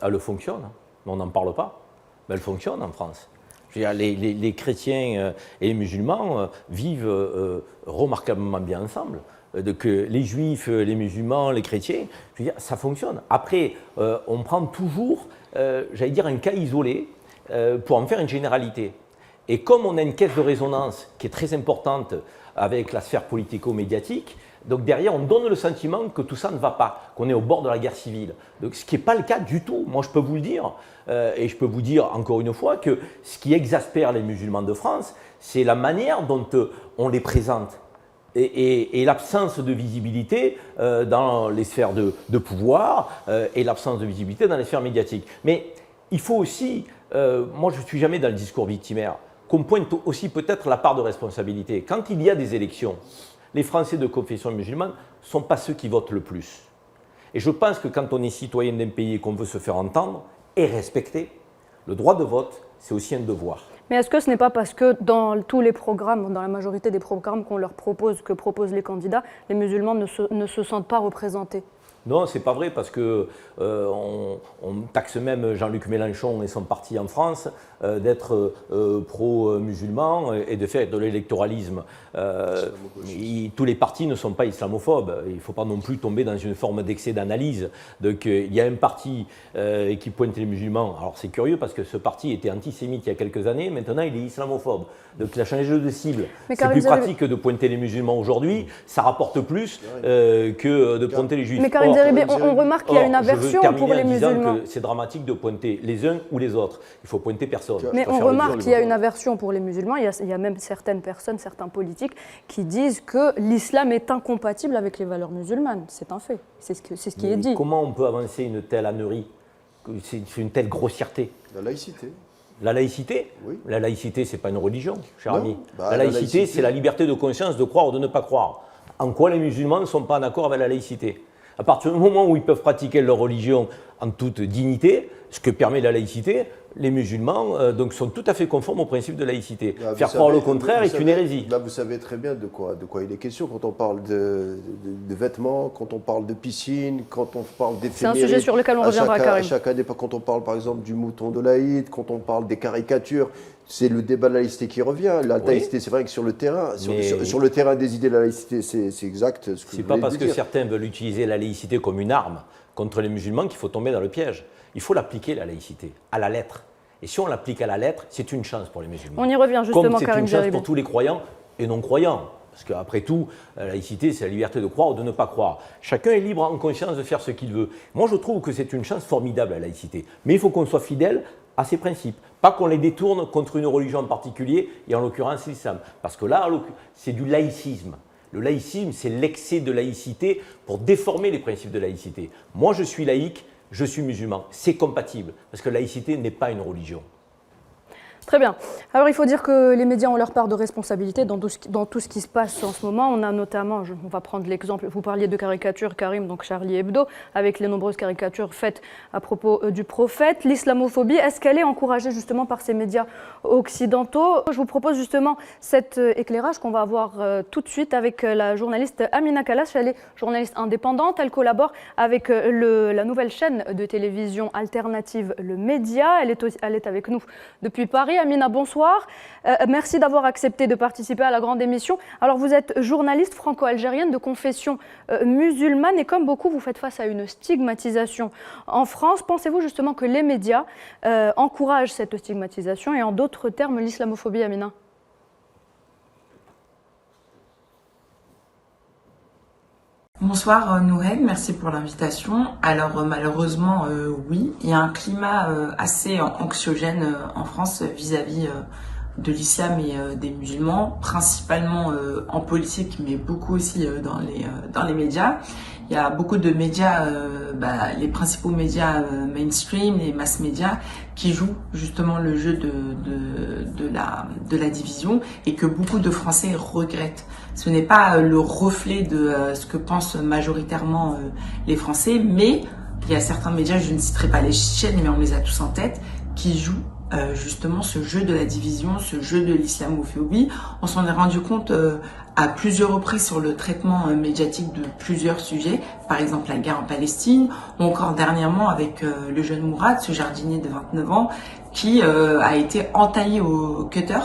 elle fonctionne. On n'en parle pas, mais elle fonctionne en France. Je veux dire, les chrétiens et les musulmans vivent remarquablement bien ensemble. Que les juifs, les musulmans, les chrétiens, je veux dire, ça fonctionne. Après, on prend toujours, j'allais dire, un cas isolé pour en faire une généralité. Et comme on a une caisse de résonance qui est très importante avec la sphère politico-médiatique, donc derrière, on donne le sentiment que tout ça ne va pas, qu'on est au bord de la guerre civile. Donc, ce qui n'est pas le cas du tout. Moi, je peux vous le dire, et je peux vous dire encore une fois que ce qui exaspère les musulmans de France, c'est la manière dont on les présente et l'absence de visibilité dans les sphères de pouvoir et l'absence de visibilité dans les sphères médiatiques. Mais il faut aussi, moi je ne suis jamais dans le discours victimaire, qu'on pointe aussi peut-être la part de responsabilité. Quand il y a des élections, les Français de confession musulmane ne sont pas ceux qui votent le plus. Et je pense que quand on est citoyen d'un pays et qu'on veut se faire entendre et respecter, le droit de vote, c'est aussi un devoir. Mais est-ce que ce n'est pas parce que dans tous les programmes, dans la majorité des programmes qu'on leur propose, que proposent les candidats, les musulmans ne se sentent pas représentés? Non, c'est pas vrai parce que on taxe même Jean-Luc Mélenchon et son parti en France d'être pro-musulman et de faire de l'électoralisme. Tous les partis ne sont pas islamophobes. Il ne faut pas non plus tomber dans une forme d'excès d'analyse. Donc il y a un parti qui pointe les musulmans. Alors c'est curieux parce que ce parti était antisémite il y a quelques années. Maintenant il est islamophobe. Donc il a changé de cible. C'est plus pratique de pointer les musulmans aujourd'hui. Ça rapporte plus que de pointer les juifs. Mais Karim Zeribi, on remarque qu'il y a une aversion pour les musulmans. C'est dramatique de pointer les uns ou les autres. Il faut pointer personne. Mais on remarque qu'il y a une aversion pour les musulmans. Il y a même certaines personnes, certains politiques qui disent que l'islam est incompatible avec les valeurs musulmanes. C'est un fait. C'est ce qui est dit. Comment on peut avancer une telle ânerie, une telle grossièreté? La laïcité. La laïcité? Oui. La laïcité, ce n'est pas une religion, cher Non. ami. La la laïcité, c'est la liberté de conscience de croire ou de ne pas croire. En quoi les musulmans ne sont pas en accord avec la laïcité? À partir du moment où ils peuvent pratiquer leur religion en toute dignité, ce que permet la laïcité, les musulmans donc sont tout à fait conformes au principe de laïcité. Faire croire le contraire est une hérésie. Là, vous savez très bien de quoi il est question quand on parle de vêtements, quand on parle de piscine, quand on parle d'éphémérides. C'est un sujet sur lequel on reviendra, Karim. À chaque année, quand on parle par exemple du mouton de l'Aïd, quand on parle des caricatures, c'est le débat de la laïcité qui revient. La laïcité, c'est vrai que sur le terrain, sur le terrain des idées de la laïcité, c'est exact ce que c'est pas parce que certains veulent utiliser la laïcité comme une arme contre les musulmans qu'il faut tomber dans le piège. Il faut l'appliquer, la laïcité, à la lettre. Et si on l'applique à la lettre, c'est une chance pour les musulmans. On y revient justement, Karim Zeribi. Comme c'est une chance pour tous les croyants et non-croyants. Parce qu'après tout, la laïcité, c'est la liberté de croire ou de ne pas croire. Chacun est libre en conscience de faire ce qu'il veut. Moi, je trouve que c'est une chance formidable, la laïcité. Mais il faut qu'on soit fidèle à ses principes. Pas qu'on les détourne contre une religion en particulier, et en l'occurrence l'islam. Parce que là, c'est du laïcisme. Le laïcisme, c'est l'excès de laïcité pour déformer les principes de laïcité. Moi, je suis laïque, je suis musulman. C'est compatible, parce que la laïcité n'est pas une religion. Très bien. Alors il faut dire que les médias ont leur part de responsabilité dans tout ce qui se passe en ce moment. On a notamment, on va prendre l'exemple, vous parliez de caricatures, Karim, donc Charlie Hebdo, avec les nombreuses caricatures faites à propos du prophète. L'islamophobie, est-ce qu'elle est encouragée justement par ces médias occidentaux? Je vous propose justement cet éclairage qu'on va avoir tout de suite avec la journaliste Amina Kalash. Elle est journaliste indépendante, elle collabore avec la nouvelle chaîne de télévision alternative Le Média. Elle est avec nous depuis Paris. Amina, bonsoir. Merci d'avoir accepté de participer à la grande émission. Alors, vous êtes journaliste franco-algérienne de confession musulmane et comme beaucoup, vous faites face à une stigmatisation en France. Pensez-vous justement que les médias encouragent cette stigmatisation et en d'autres termes l'islamophobie, Amina? Bonsoir Nouhed, merci pour l'invitation. Alors malheureusement, oui, il y a un climat assez anxiogène en France vis-à-vis de l'islam et des musulmans, principalement en politique, mais beaucoup aussi dans les médias. Il y a beaucoup de médias, les principaux médias mainstream, les mass médias, qui jouent justement le jeu de la division et que beaucoup de Français regrettent. Ce n'est pas le reflet de ce que pensent majoritairement les Français, mais il y a certains médias, je ne citerai pas les chaînes, mais on les a tous en tête, qui jouent justement ce jeu de la division, ce jeu de l'islamophobie. On s'en est rendu compte à plusieurs reprises sur le traitement médiatique de plusieurs sujets, par exemple la guerre en Palestine, ou encore dernièrement avec le jeune Mourad, ce jardinier de 29 ans, qui a été entaillé au cutter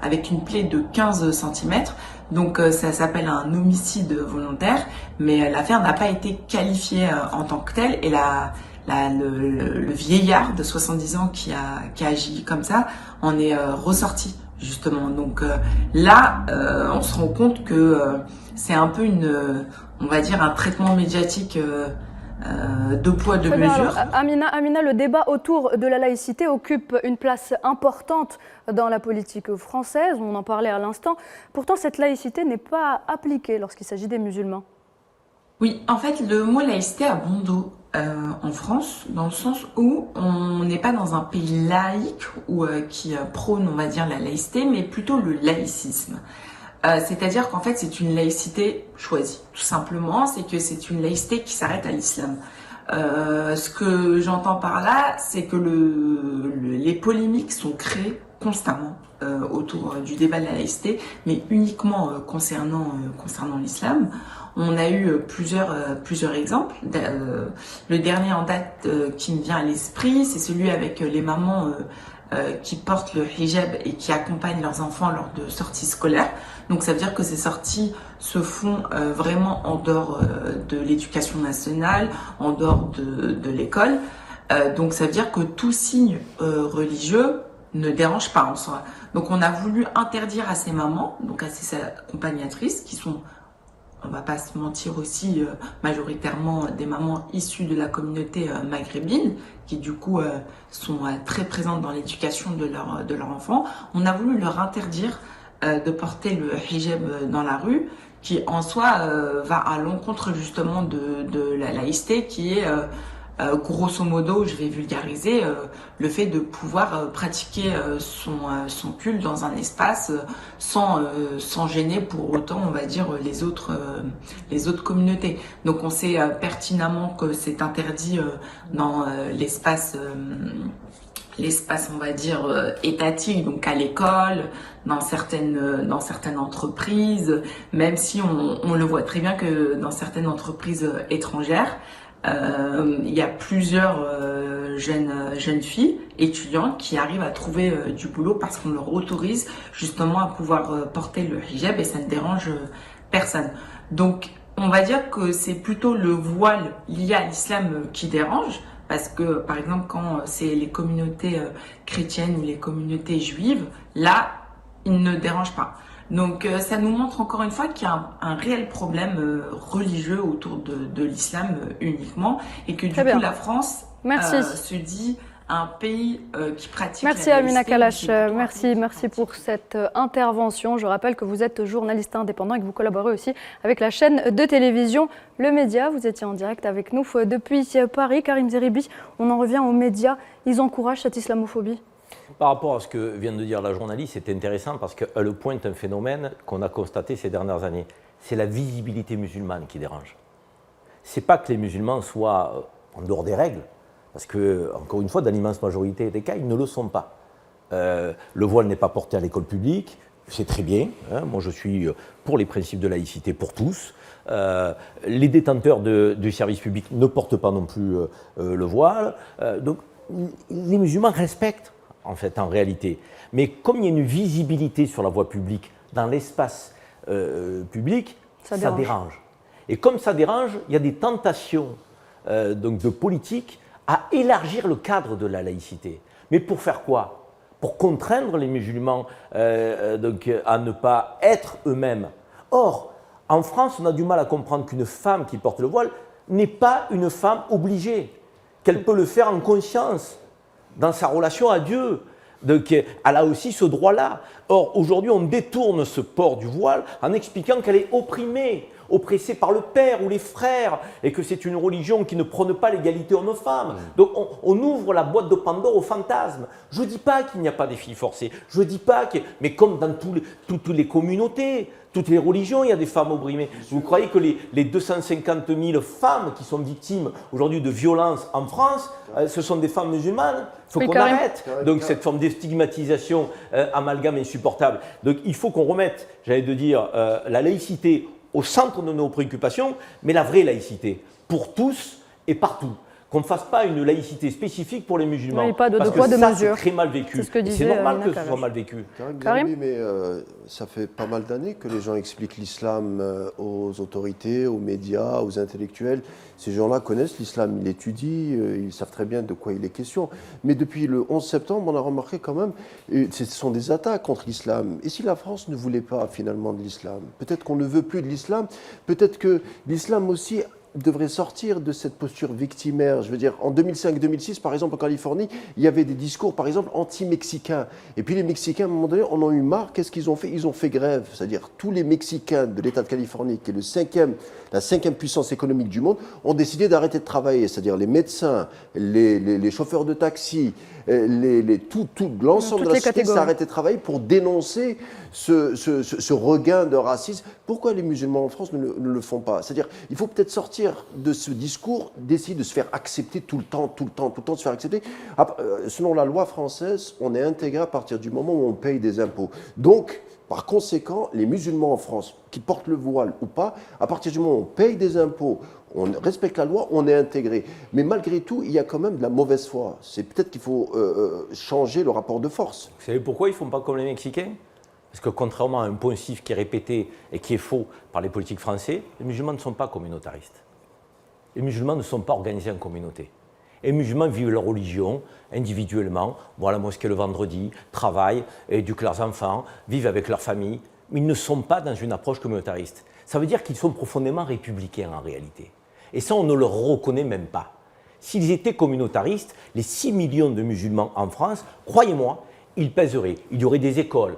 avec une plaie de 15 cm. Donc ça s'appelle un homicide volontaire, mais l'affaire n'a pas été qualifiée en tant que telle, et le vieillard de 70 ans qui a agi comme ça en est ressorti justement. Donc là, on se rend compte que c'est un peu on va dire un traitement médiatique deux poids, deux mesures. Amina, le débat autour de la laïcité occupe une place importante dans la politique française, on en parlait à l'instant. Pourtant, cette laïcité n'est pas appliquée lorsqu'il s'agit des musulmans. Oui, en fait, le mot laïcité a bon dos en France, dans le sens où on n'est pas dans un pays laïque ou qui prône, on va dire, la laïcité, mais plutôt le laïcisme. C'est-à-dire qu'en fait, c'est une laïcité choisie, tout simplement. C'est que c'est une laïcité qui s'arrête à l'islam. Ce que j'entends par là, c'est que les polémiques sont créées constamment autour du débat de la laïcité, mais uniquement concernant l'islam. On a eu plusieurs exemples. Le dernier en date qui me vient à l'esprit, c'est celui avec les mamans qui portent le hijab et qui accompagnent leurs enfants lors de sorties scolaires. Donc ça veut dire que ces sorties se font vraiment en dehors de l'éducation nationale, en dehors de l'école. Donc ça veut dire que tout signe religieux ne dérange pas en soi. Donc on a voulu interdire à ces mamans, donc à ces accompagnatrices qui sont, on va pas se mentir aussi, majoritairement des mamans issues de la communauté maghrébine, qui du coup sont très présentes dans l'éducation de leur enfant. On a voulu leur interdire de porter le hijab dans la rue, qui en soi va à l'encontre justement de la laïcité, qui est grosso modo, je vais vulgariser, le fait de pouvoir pratiquer son culte dans un espace sans gêner pour autant, on va dire, les autres communautés. Donc on sait pertinemment que c'est interdit dans l'espace, on va dire, étatique, donc à l'école, dans certaines entreprises, même si on le voit très bien que dans certaines entreprises étrangères, il y a plusieurs jeunes filles étudiantes qui arrivent à trouver du boulot parce qu'on leur autorise justement à pouvoir porter le hijab et ça ne dérange personne. Donc on va dire que c'est plutôt le voile lié à l'islam qui dérange, parce que par exemple quand c'est les communautés chrétiennes ou les communautés juives, là il ne dérange pas. Donc ça nous montre encore une fois qu'il y a un réel problème religieux autour de l'islam uniquement, et que du coup la France se dit un pays qui pratique la laïcité. Merci Amina Kalash, merci pour cette intervention. Je rappelle que vous êtes journaliste indépendant et que vous collaborez aussi avec la chaîne de télévision Le Média. Vous étiez en direct avec nous depuis Paris. Karim Zeribi, on en revient aux médias, ils encouragent cette islamophobie? Par rapport à ce que vient de dire la journaliste, c'est intéressant parce qu'elle pointe un phénomène qu'on a constaté ces dernières années. C'est la visibilité musulmane qui dérange. Ce n'est pas que les musulmans soient en dehors des règles, parce que, encore une fois, dans l'immense majorité des cas, ils ne le sont pas. Le voile n'est pas porté à l'école publique, c'est très bien. Hein, moi, je suis pour les principes de laïcité pour tous. Les détenteurs du service public ne portent pas non plus le voile. Donc, les musulmans respectent, en fait, en réalité. Mais comme il y a une visibilité sur la voie publique, dans l'espace public, ça dérange. Et comme ça dérange, il y a des tentations donc de politique à élargir le cadre de la laïcité. Mais pour faire quoi? Pour contraindre les musulmans donc, à ne pas être eux-mêmes. Or, en France, on a du mal à comprendre qu'une femme qui porte le voile n'est pas une femme obligée, qu'elle peut le faire en conscience, dans sa relation à Dieu. Donc, elle a aussi ce droit-là. Or, aujourd'hui, on détourne ce port du voile en expliquant qu'elle est opprimée, oppressée par le père ou les frères, et que c'est une religion qui ne prône pas l'égalité homme-femme. Donc, on ouvre la boîte de Pandore au fantasme. Je ne dis pas qu'il n'y a pas des filles forcées, je ne dis pas que... Mais comme dans toutes les communautés, toutes les religions, il y a des femmes opprimées. Vous croyez que les 250 000 femmes qui sont victimes aujourd'hui de violences en France, ce sont des femmes musulmanes? Il faut qu'on arrête. Donc cette forme de stigmatisation amalgame insupportable. Donc il faut qu'on remette, j'allais de dire, la laïcité au centre de nos préoccupations, mais la vraie laïcité, pour tous et partout. Qu'on ne fasse pas une laïcité spécifique pour les musulmans. Oui, pas de parce poids, que de ça, mesure. c'est très mal vécu. C'est ce que disait normal Nina que ce Kalash. soit mal vécu. Karim, oui, mais ça fait pas mal d'années que les gens expliquent l'islam aux autorités, aux médias, aux intellectuels. Ces gens-là connaissent l'islam, ils l'étudient, ils savent très bien de quoi il est question. Mais depuis le 11 septembre, on a remarqué quand même, ce sont des attaques contre l'islam. Et si la France ne voulait pas finalement de l'islam? Peut-être qu'on ne veut plus de l'islam, peut-être que l'islam aussi devrait sortir de cette posture victimaire. Je veux dire, en 2005-2006, par exemple, en Californie, il y avait des discours, par exemple, anti-mexicains. Et puis les Mexicains, à un moment donné, en ont eu marre. Qu'est-ce qu'ils ont fait? Ils ont fait grève. C'est-à-dire, tous les Mexicains de l'État de Californie, qui est la cinquième puissance économique du monde, ont décidé d'arrêter de travailler. C'est-à-dire les médecins, les chauffeurs de taxi, l'ensemble de la société s'est arrêté de travailler pour dénoncer ce regain de racisme. Pourquoi les musulmans en France ne le font pas? C'est-à-dire, il faut peut-être sortir de ce discours, d'essayer de se faire accepter tout le temps, se faire accepter. Selon la loi française, on est intégré à partir du moment où on paye des impôts. Donc, par conséquent, les musulmans en France, qui portent le voile ou pas, à partir du moment où on paye des impôts, on respecte la loi, on est intégré. Mais malgré tout, il y a quand même de la mauvaise foi. C'est peut-être qu'il faut changer le rapport de force. Vous savez pourquoi ils ne font pas comme les Mexicains? Parce que contrairement à un poncif qui est répété et qui est faux par les politiques français, les musulmans ne sont pas communautaristes. Les musulmans ne sont pas organisés en communauté. Les musulmans vivent leur religion individuellement, vont à la mosquée le vendredi, travaillent, éduquent leurs enfants, vivent avec leur famille, mais ils ne sont pas dans une approche communautariste. Ça veut dire qu'ils sont profondément républicains en réalité. Et ça, on ne le reconnaît même pas. S'ils étaient communautaristes, les 6 millions de musulmans en France, croyez-moi, ils pèseraient. Il y aurait des écoles.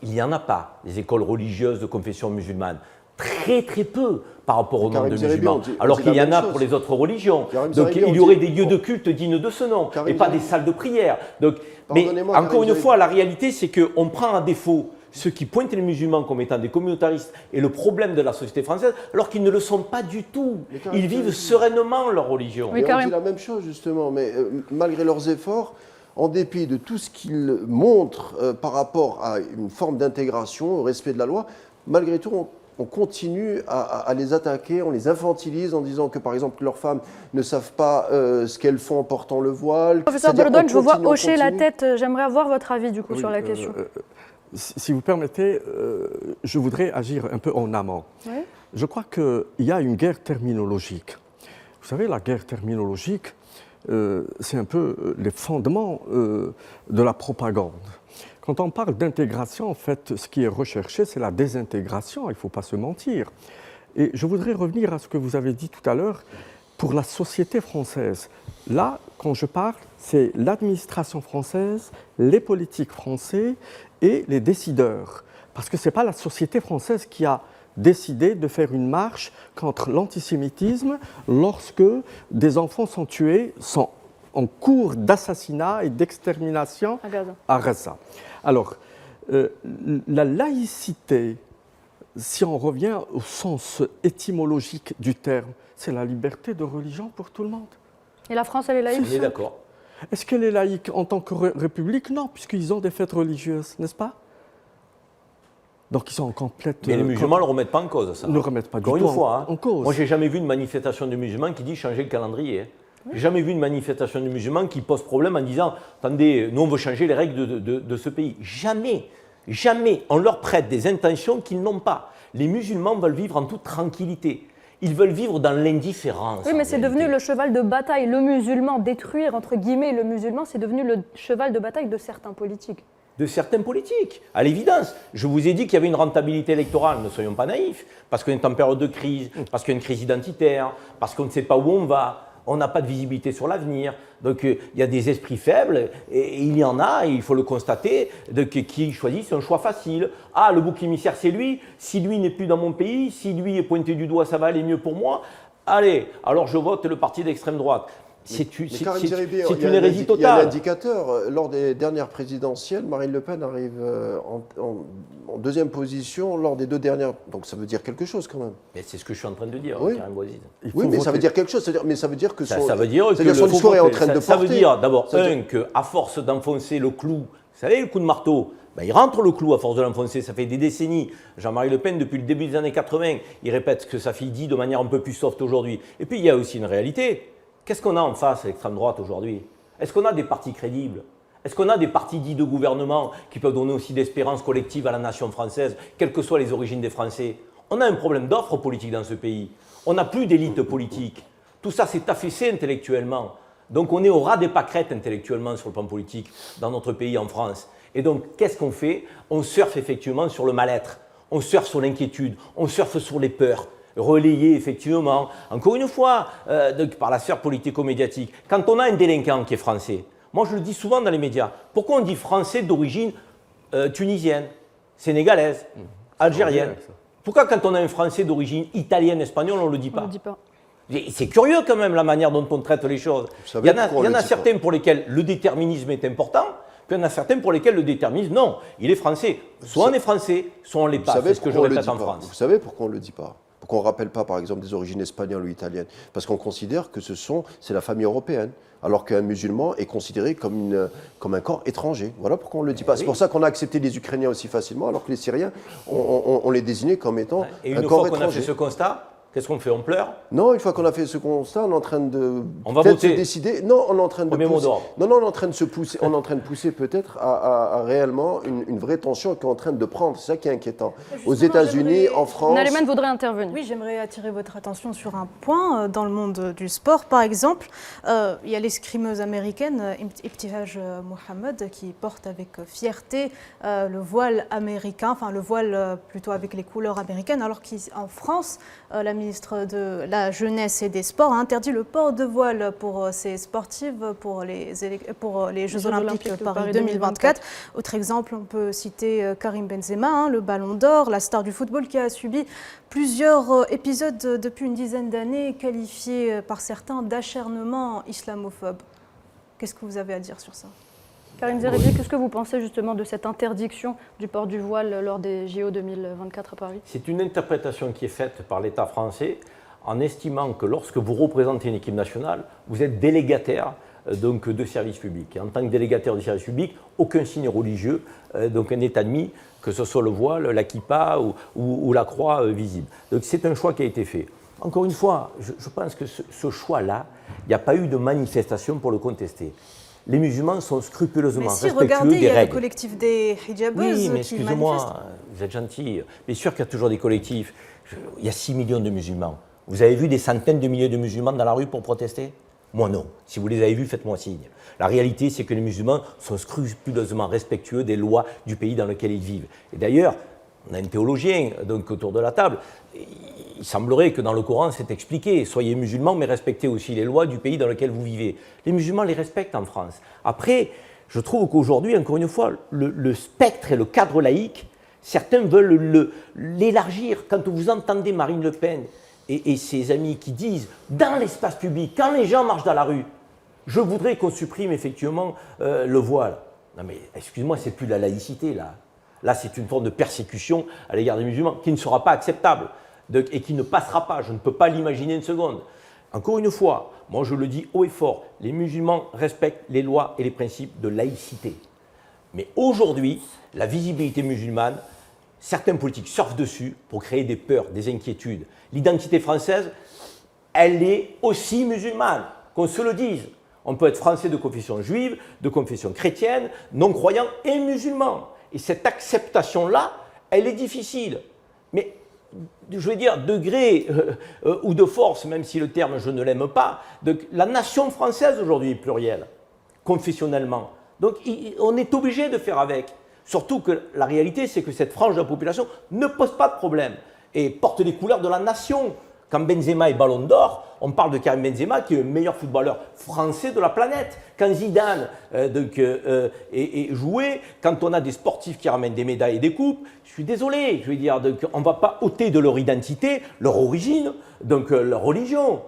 Il n'y en a pas, des écoles religieuses de confession musulmane. Très très peu par rapport au nombre de musulmans, alors qu'il y en a pour les autres religions. Donc il y aurait des lieux de culte dignes de ce nom, et pas des salles de prière. Donc, mais encore une fois, la réalité, c'est qu'on prend à défaut ceux qui pointent les musulmans comme étant des communautaristes et le problème de la société française, alors qu'ils ne le sont pas du tout. Ils vivent sereinement leur religion. Oui, on dit la même chose justement, mais malgré leurs efforts, en dépit de tout ce qu'ils montrent par rapport à une forme d'intégration, au respect de la loi, malgré tout, on continue à les attaquer, on les infantilise en disant que, par exemple, leurs femmes ne savent pas ce qu'elles font en portant le voile. Professeur Bourdon, je vous vois hocher la tête. J'aimerais avoir votre avis, du coup, sur la question. Si vous permettez, je voudrais agir un peu en amont. Oui. Je crois qu'il y a une guerre terminologique. Vous savez, la guerre terminologique, c'est un peu les fondements de la propagande. Quand on parle d'intégration, en fait, ce qui est recherché, c'est la désintégration, il ne faut pas se mentir. Et je voudrais revenir à ce que vous avez dit tout à l'heure pour la société française. Là, quand je parle, c'est l'administration française, les politiques français et les décideurs. Parce que ce n'est pas la société française qui a décidé de faire une marche contre l'antisémitisme lorsque des enfants sont tués en cours d'assassinat et d'extermination à Gaza. Alors, la laïcité, si on revient au sens étymologique du terme, c'est la liberté de religion pour tout le monde. Et la France, elle est laïque? On est d'accord. Est-ce qu'elle est laïque en tant que république? Non, puisqu'ils ont des fêtes religieuses, n'est-ce pas? Donc ils sont en complète... Mais les musulmans ne le remettent pas en cause, ça. Ne le remettent pas du tout une fois, en cause. Moi, je n'ai jamais vu une manifestation de musulmans qui dit changer le calendrier. Je n'ai jamais vu une manifestation de musulmans qui pose problème en disant « Attendez, nous, on veut changer les règles de ce pays. » Jamais, jamais on leur prête des intentions qu'ils n'ont pas. Les musulmans veulent vivre en toute tranquillité. Ils veulent vivre dans l'indifférence. Oui, mais c'est devenu le cheval de bataille. Le musulman, détruire, entre guillemets, le musulman, c'est devenu le cheval de bataille de certains politiques. De certains politiques, à l'évidence. Je vous ai dit qu'il y avait une rentabilité électorale, ne soyons pas naïfs, parce qu'on est en période de crise, parce qu'il y a une crise identitaire, parce qu'on ne sait pas où on va, on n'a pas de visibilité sur l'avenir. Donc il y a des esprits faibles, et il y en a, et il faut le constater, qui choisissent un choix facile. Ah, le bouc émissaire, c'est lui. Si lui n'est plus dans mon pays, si lui est pointé du doigt, ça va aller mieux pour moi. Allez, alors je vote le parti d'extrême droite. C'est une hérésie totale. Il y a l'indicateur. Lors des dernières présidentielles, Marine Le Pen arrive en deuxième position lors des 2 dernières. Donc ça veut dire quelque chose quand même. Mais c'est ce que je suis en train de dire, oui. Karim Bouazizi. Oui, mais ça veut dire quelque chose. Mais ça veut dire que ça veut dire que son discours est en train de porter. Ça veut dire d'abord, qu'à force d'enfoncer le clou, vous savez, le coup de marteau, il rentre le clou à force de l'enfoncer, ça fait des décennies. Jean-Marie Le Pen, depuis le début des années 80, il répète ce que sa fille dit de manière un peu plus soft aujourd'hui. Et puis il y a aussi une réalité. Qu'est-ce qu'on a en face à l'extrême droite aujourd'hui? Est-ce qu'on a des partis crédibles? Est-ce qu'on a des partis dits de gouvernement qui peuvent donner aussi d'espérance collective à la nation française, quelles que soient les origines des Français? On a un problème d'offre politique dans ce pays. On n'a plus d'élite politique. Tout ça s'est affaissé intellectuellement. Donc on est au ras des pâquerettes intellectuellement sur le plan politique dans notre pays, en France. Et donc qu'est-ce qu'on fait? On surfe effectivement sur le mal-être, on surfe sur l'inquiétude, on surfe sur les peurs. Relayé effectivement, encore une fois, par la sphère politico-médiatique. Quand on a un délinquant qui est français, moi je le dis souvent dans les médias, pourquoi on dit français d'origine tunisienne, sénégalaise, algérienne? Pourquoi quand on a un français d'origine italienne, espagnole, on ne le dit pas? On le dit pas. C'est curieux quand même la manière dont on traite les choses. Il y en a certains pour lesquels le déterminisme est important, puis il y en a certains pour lesquels le déterminisme, non, il est français. Soit on est français, soit on ne l'est pas. C'est ce que je répète en France. Vous savez pourquoi on ne le dit pas? Pourquoi on ne rappelle pas, par exemple, des origines espagnoles ou italiennes? Parce qu'on considère que c'est la famille européenne, alors qu'un musulman est considéré comme un corps étranger. Voilà pourquoi on ne le dit pas. C'est pour ça qu'on a accepté les Ukrainiens aussi facilement, alors que les Syriens, on les désignait comme étant un corps étranger. Et une fois qu'on a fait ce constat, qu'est-ce qu'on fait? On pleure? Non, une fois qu'on a fait ce constat, on est en train de se décider. Non, on est en train de pousser. Non, on est en train de se pousser. On est en train de pousser peut-être à réellement une vraie tension qui est en train de prendre. C'est ça qui est inquiétant. Aux États-Unis, en France. Nariman voudrait intervenir. Oui, j'aimerais attirer votre attention sur un point dans le monde du sport. Par exemple, il y a l'escrimeuse américaine Ibtihaj Mohammed qui porte avec fierté le voile américain, enfin le voile plutôt avec les couleurs américaines, alors qu'en France, la ministre de la Jeunesse et des Sports a interdit le port de voile pour ces sportives pour les Jeux Olympiques de Paris 2024. Autre exemple, on peut citer Karim Benzema, le Ballon d'Or, la star du football qui a subi plusieurs épisodes depuis une dizaine d'années qualifiés par certains d'acharnement islamophobe. Qu'est-ce que vous avez à dire sur ça? Karim Zeribi, qu'est-ce que vous pensez justement de cette interdiction du port du voile lors des JO 2024 à Paris? C'est une interprétation qui est faite par l'État français en estimant que lorsque vous représentez une équipe nationale, vous êtes délégataire donc, de service public. Et en tant que délégataire de service public, aucun signe religieux donc n'est admis, que ce soit le voile, la kippa ou la croix visible. Donc c'est un choix qui a été fait. Encore une fois, je pense que ce choix-là, il n'y a pas eu de manifestation pour le contester. Les musulmans sont scrupuleusement respectueux des règles. Il y a le collectif des hijabeuses oui, mais qui excusez-moi, vous êtes gentil. Bien sûr qu'il y a toujours des collectifs. Il y a 6 millions de musulmans. Vous avez vu des centaines de milliers de musulmans dans la rue pour protester? Moi non. Si vous les avez vus, faites-moi signe. La réalité, c'est que les musulmans sont scrupuleusement respectueux des lois du pays dans lequel ils vivent. Et d'ailleurs, on a un théologien donc, autour de la table. Il semblerait que dans le Coran, c'est expliqué. Soyez musulmans, mais respectez aussi les lois du pays dans lequel vous vivez. Les musulmans les respectent en France. Après, je trouve qu'aujourd'hui, encore une fois, le spectre et le cadre laïque, certains veulent l'élargir. Quand vous entendez Marine Le Pen et ses amis qui disent, dans l'espace public, quand les gens marchent dans la rue, je voudrais qu'on supprime effectivement le voile. Non mais excuse-moi, c'est plus de la laïcité là. Là, c'est une forme de persécution à l'égard des musulmans qui ne sera pas acceptable et qui ne passera pas. Je ne peux pas l'imaginer une seconde. Encore une fois, moi je le dis haut et fort, les musulmans respectent les lois et les principes de laïcité. Mais aujourd'hui, la visibilité musulmane, certains politiques surfent dessus pour créer des peurs, des inquiétudes. L'identité française, elle est aussi musulmane, qu'on se le dise. On peut être français de confession juive, de confession chrétienne, non-croyant et musulman. Et cette acceptation-là, elle est difficile. Mais, je veux dire, de gré ou de force, même si le terme je ne l'aime pas, la nation française aujourd'hui est plurielle, confessionnellement. Donc, on est obligé de faire avec. Surtout que la réalité, c'est que cette frange de la population ne pose pas de problème et porte les couleurs de la nation. Quand Benzema est ballon d'or, on parle de Karim Benzema qui est le meilleur footballeur français de la planète. Quand Zidane est joué, quand on a des sportifs qui ramènent des médailles et des coupes, je suis désolé, je veux dire, on ne va pas ôter de leur identité, leur origine, donc leur religion.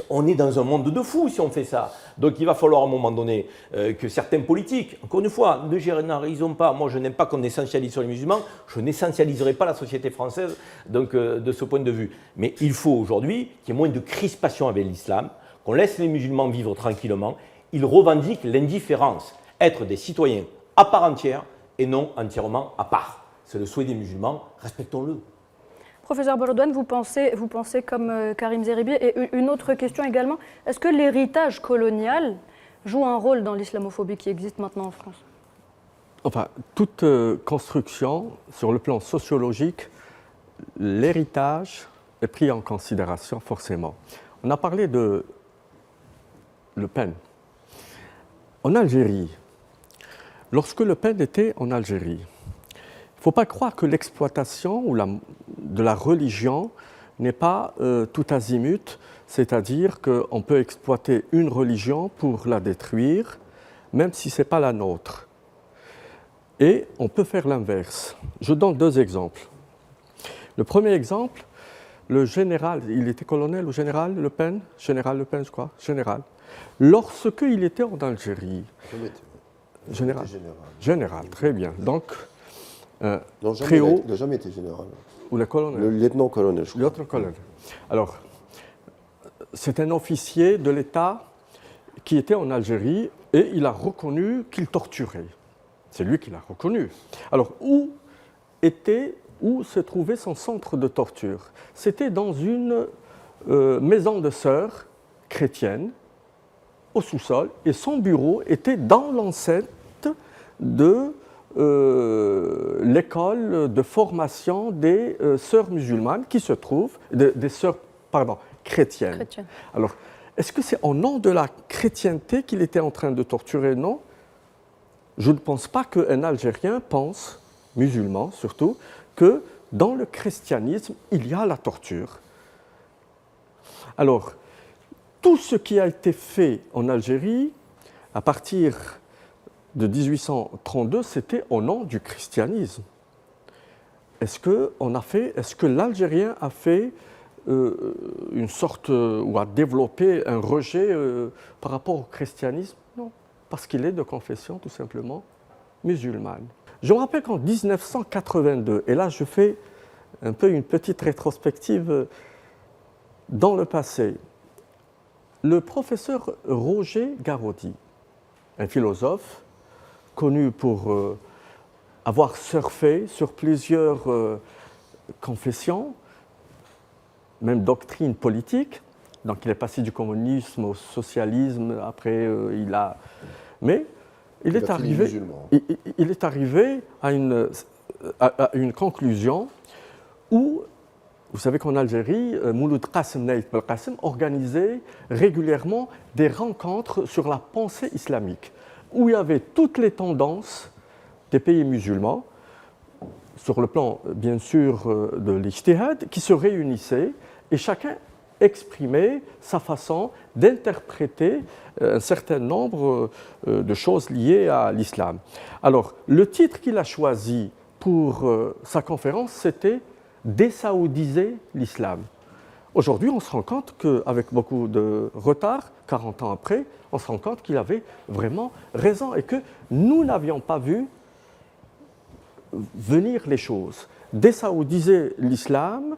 On est dans un monde de fous si on fait ça. Donc il va falloir à un moment donné que certains politiques, encore une fois, ne généralisons pas, moi je n'aime pas qu'on essentialise sur les musulmans, je n'essentialiserai pas la société française donc, de ce point de vue. Mais il faut aujourd'hui qu'il y ait moins de crispation avec l'islam, qu'on laisse les musulmans vivre tranquillement. Ils revendiquent l'indifférence, être des citoyens à part entière et non entièrement à part. C'est le souhait des musulmans, respectons-le. Professeur Bolodouane, vous pensez comme Karim Zeribi. Et une autre question également, est-ce que l'héritage colonial joue un rôle dans l'islamophobie qui existe maintenant en France? Enfin, toute construction, sur le plan sociologique, l'héritage est pris en considération forcément. On a parlé de Le Pen. En Algérie, lorsque Le Pen était en Algérie, il ne faut pas croire que l'exploitation de la religion n'est pas tout azimut, c'est-à-dire qu'on peut exploiter une religion pour la détruire, même si ce n'est pas la nôtre. Et on peut faire l'inverse. Je donne deux exemples. Le premier exemple, le général, il était colonel ou général Le Pen? Général Le Pen, je crois, général. Lorsqu'il était en Algérie... Général. Général, très bien. Donc... non, très haut. Il n'a jamais été général. Ou le colonel. Le lieutenant-colonel, je crois. Lieutenant-colonel. Alors, c'est un officier de l'État qui était en Algérie et il a reconnu qu'il torturait. C'est lui qui l'a reconnu. Alors, où se trouvait son centre de torture? C'était dans une maison de sœurs chrétienne, au sous-sol, et son bureau était dans l'enceinte de l'école de formation des sœurs musulmanes qui se trouvent, des sœurs, chrétiennes. Alors, est-ce que c'est au nom de la chrétienté qu'il était en train de torturer? Non. Je ne pense pas qu'un Algérien pense, musulman surtout, que dans le christianisme, il y a la torture. Alors, tout ce qui a été fait en Algérie, à partir de 1832, c'était au nom du christianisme. Est-ce que l'Algérien a fait une sorte, ou a développé un rejet par rapport au christianisme? Non, parce qu'il est de confession tout simplement musulmane. Je me rappelle qu'en 1982, et là je fais un peu une petite rétrospective dans le passé, le professeur Roger Garaudy, un philosophe, connu pour avoir surfé sur plusieurs confessions, même doctrines politiques. Donc il est passé du communisme au socialisme, après Mais il est arrivé à une conclusion où, vous savez qu'en Algérie, Mouloud Qasim Naïf Belkacem organisait régulièrement des rencontres sur la pensée islamique, où il y avait toutes les tendances des pays musulmans, sur le plan, bien sûr, de l'ijtihad, qui se réunissaient et chacun exprimait sa façon d'interpréter un certain nombre de choses liées à l'islam. Alors, le titre qu'il a choisi pour sa conférence, c'était « Désaoudiser l'islam ». Aujourd'hui, on se rend compte qu'avec beaucoup de retard, 40 ans après, on se rend compte qu'il avait vraiment raison et que nous n'avions pas vu venir les choses. Désaoudiser l'islam,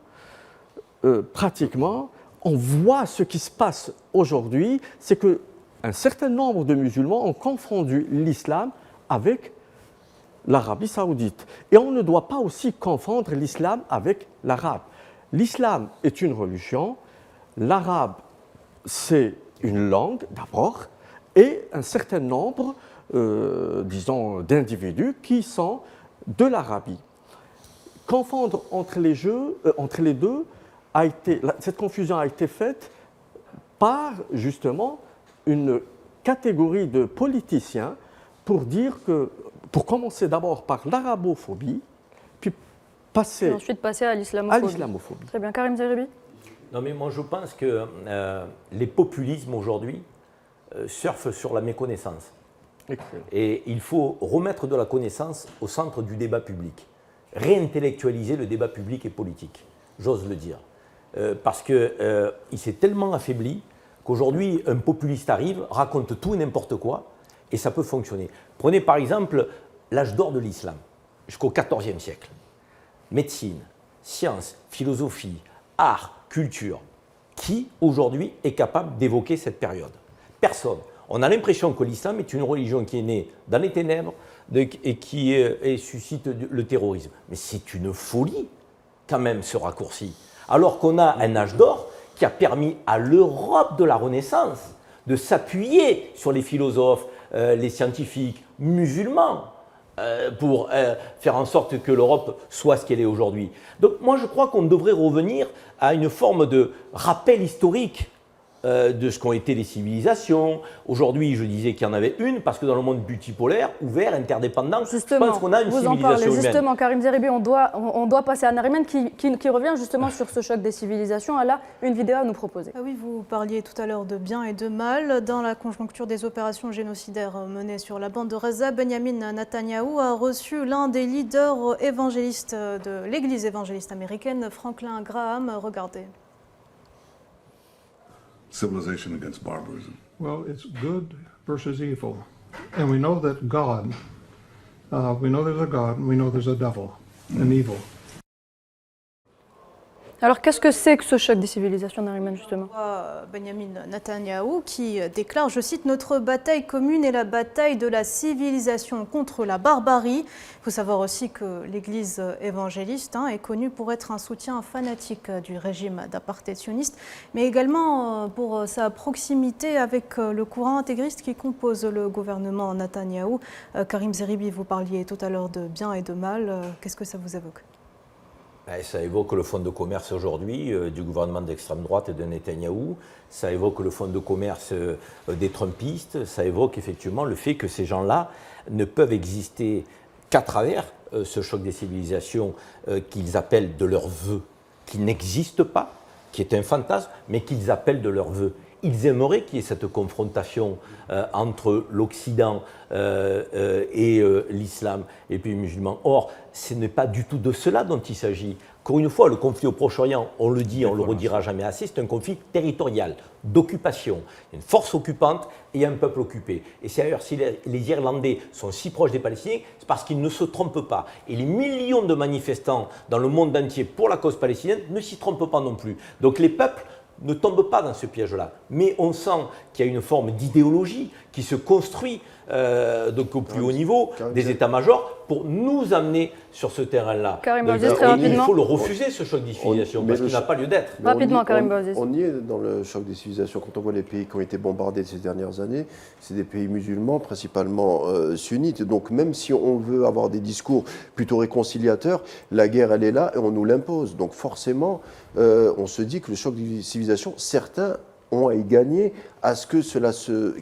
pratiquement, on voit ce qui se passe aujourd'hui, c'est qu'un certain nombre de musulmans ont confondu l'islam avec l'Arabie saoudite. Et on ne doit pas aussi confondre l'islam avec l'arabe. L'islam est une religion, l'arabe c'est une langue d'abord, et un certain nombre, disons, d'individus qui sont de l'Arabie. Confondre entre les deux, cette confusion a été faite par justement une catégorie de politiciens pour commencer d'abord par l'arabophobie, puis et ensuite passer à l'islamophobie. Très bien, Karim Zeribi. Non, mais moi je pense que les populismes aujourd'hui surfent sur la méconnaissance. Excellent. Et il faut remettre de la connaissance au centre du débat public. Réintellectualiser le débat public et politique, j'ose le dire. Parce qu'il s'est tellement affaibli qu'aujourd'hui, un populiste arrive, raconte tout et n'importe quoi, et ça peut fonctionner. Prenez par exemple l'âge d'or de l'islam, jusqu'au XIVe siècle. Médecine, sciences, philosophie, art, culture. Qui, aujourd'hui, est capable d'évoquer cette période? Personne. On a l'impression que l'islam est une religion qui est née dans les ténèbres et qui suscite le terrorisme. Mais c'est une folie, quand même, ce raccourci. Alors qu'on a un âge d'or qui a permis à l'Europe de la Renaissance de s'appuyer sur les philosophes, les scientifiques musulmans, pour faire en sorte que l'Europe soit ce qu'elle est aujourd'hui. Donc moi je crois qu'on devrait revenir à une forme de rappel historique de ce qu'ont été les civilisations. Aujourd'hui, je disais qu'il y en avait une, parce que dans le monde multipolaire, ouvert, interdépendant, justement, je pense qu'on a une vous civilisation en parlez, humaine. Justement, Karim Zeribi, on doit passer à Nariman qui revient justement sur ce choc des civilisations. Elle a une vidéo à nous proposer. Ah oui, vous parliez tout à l'heure de bien et de mal. Dans la conjoncture des opérations génocidaires menées sur la bande de Gaza, Benjamin Netanyahou a reçu l'un des leaders évangélistes de l'Église évangéliste américaine, Franklin Graham. Regardez. Civilization against barbarism? Well, it's good versus evil. And we know that God, we know there's a God, and we know there's a devil, an evil. Alors, qu'est-ce que c'est que ce choc des civilisations, Nariman, justement? Benjamin Netanyahou qui déclare, je cite, « Notre bataille commune est la bataille de la civilisation contre la barbarie ». Il faut savoir aussi que l'Église évangéliste est connue pour être un soutien fanatique du régime d'apartheid sioniste, mais également pour sa proximité avec le courant intégriste qui compose le gouvernement Netanyahou. Karim Zeribi, vous parliez tout à l'heure de bien et de mal. Qu'est-ce que ça vous évoque? Ça évoque le fonds de commerce aujourd'hui du gouvernement d'extrême droite et de Netanyahou, ça évoque le fonds de commerce des Trumpistes, ça évoque effectivement le fait que ces gens-là ne peuvent exister qu'à travers ce choc des civilisations qu'ils appellent de leur vœu, qui n'existe pas, qui est un fantasme, mais qu'ils appellent de leur vœu. Ils aimeraient qu'il y ait cette confrontation entre l'Occident et l'islam et puis les musulmans. Or, ce n'est pas du tout de cela dont il s'agit. Encore une fois, le conflit au Proche-Orient, on le dit, on ne le redira jamais assez, c'est un conflit territorial, d'occupation. Il y a une force occupante et il y a un peuple occupé. Et c'est d'ailleurs, si les Irlandais sont si proches des Palestiniens, c'est parce qu'ils ne se trompent pas. Et les millions de manifestants dans le monde entier pour la cause palestinienne ne s'y trompent pas non plus. Donc les peuples ne tombent pas dans ce piège-là. Mais on sent qu'il y a une forme d'idéologie qui se construit donc au plus haut niveau des états-majors pour nous amener sur ce terrain-là. Karim Bouaziz, très rapidement. Il faut le refuser, ce choc des civilisations, parce qu'il n'a pas lieu d'être. Rapidement, Karim Bouaziz. On y est dans le choc des civilisations. Quand on voit les pays qui ont été bombardés ces dernières années, c'est des pays musulmans, principalement sunnites. Donc même si on veut avoir des discours plutôt réconciliateurs, la guerre, elle est là et on nous l'impose. Donc forcément, on se dit que le choc des civilisations, certains ont à y gagner à ce que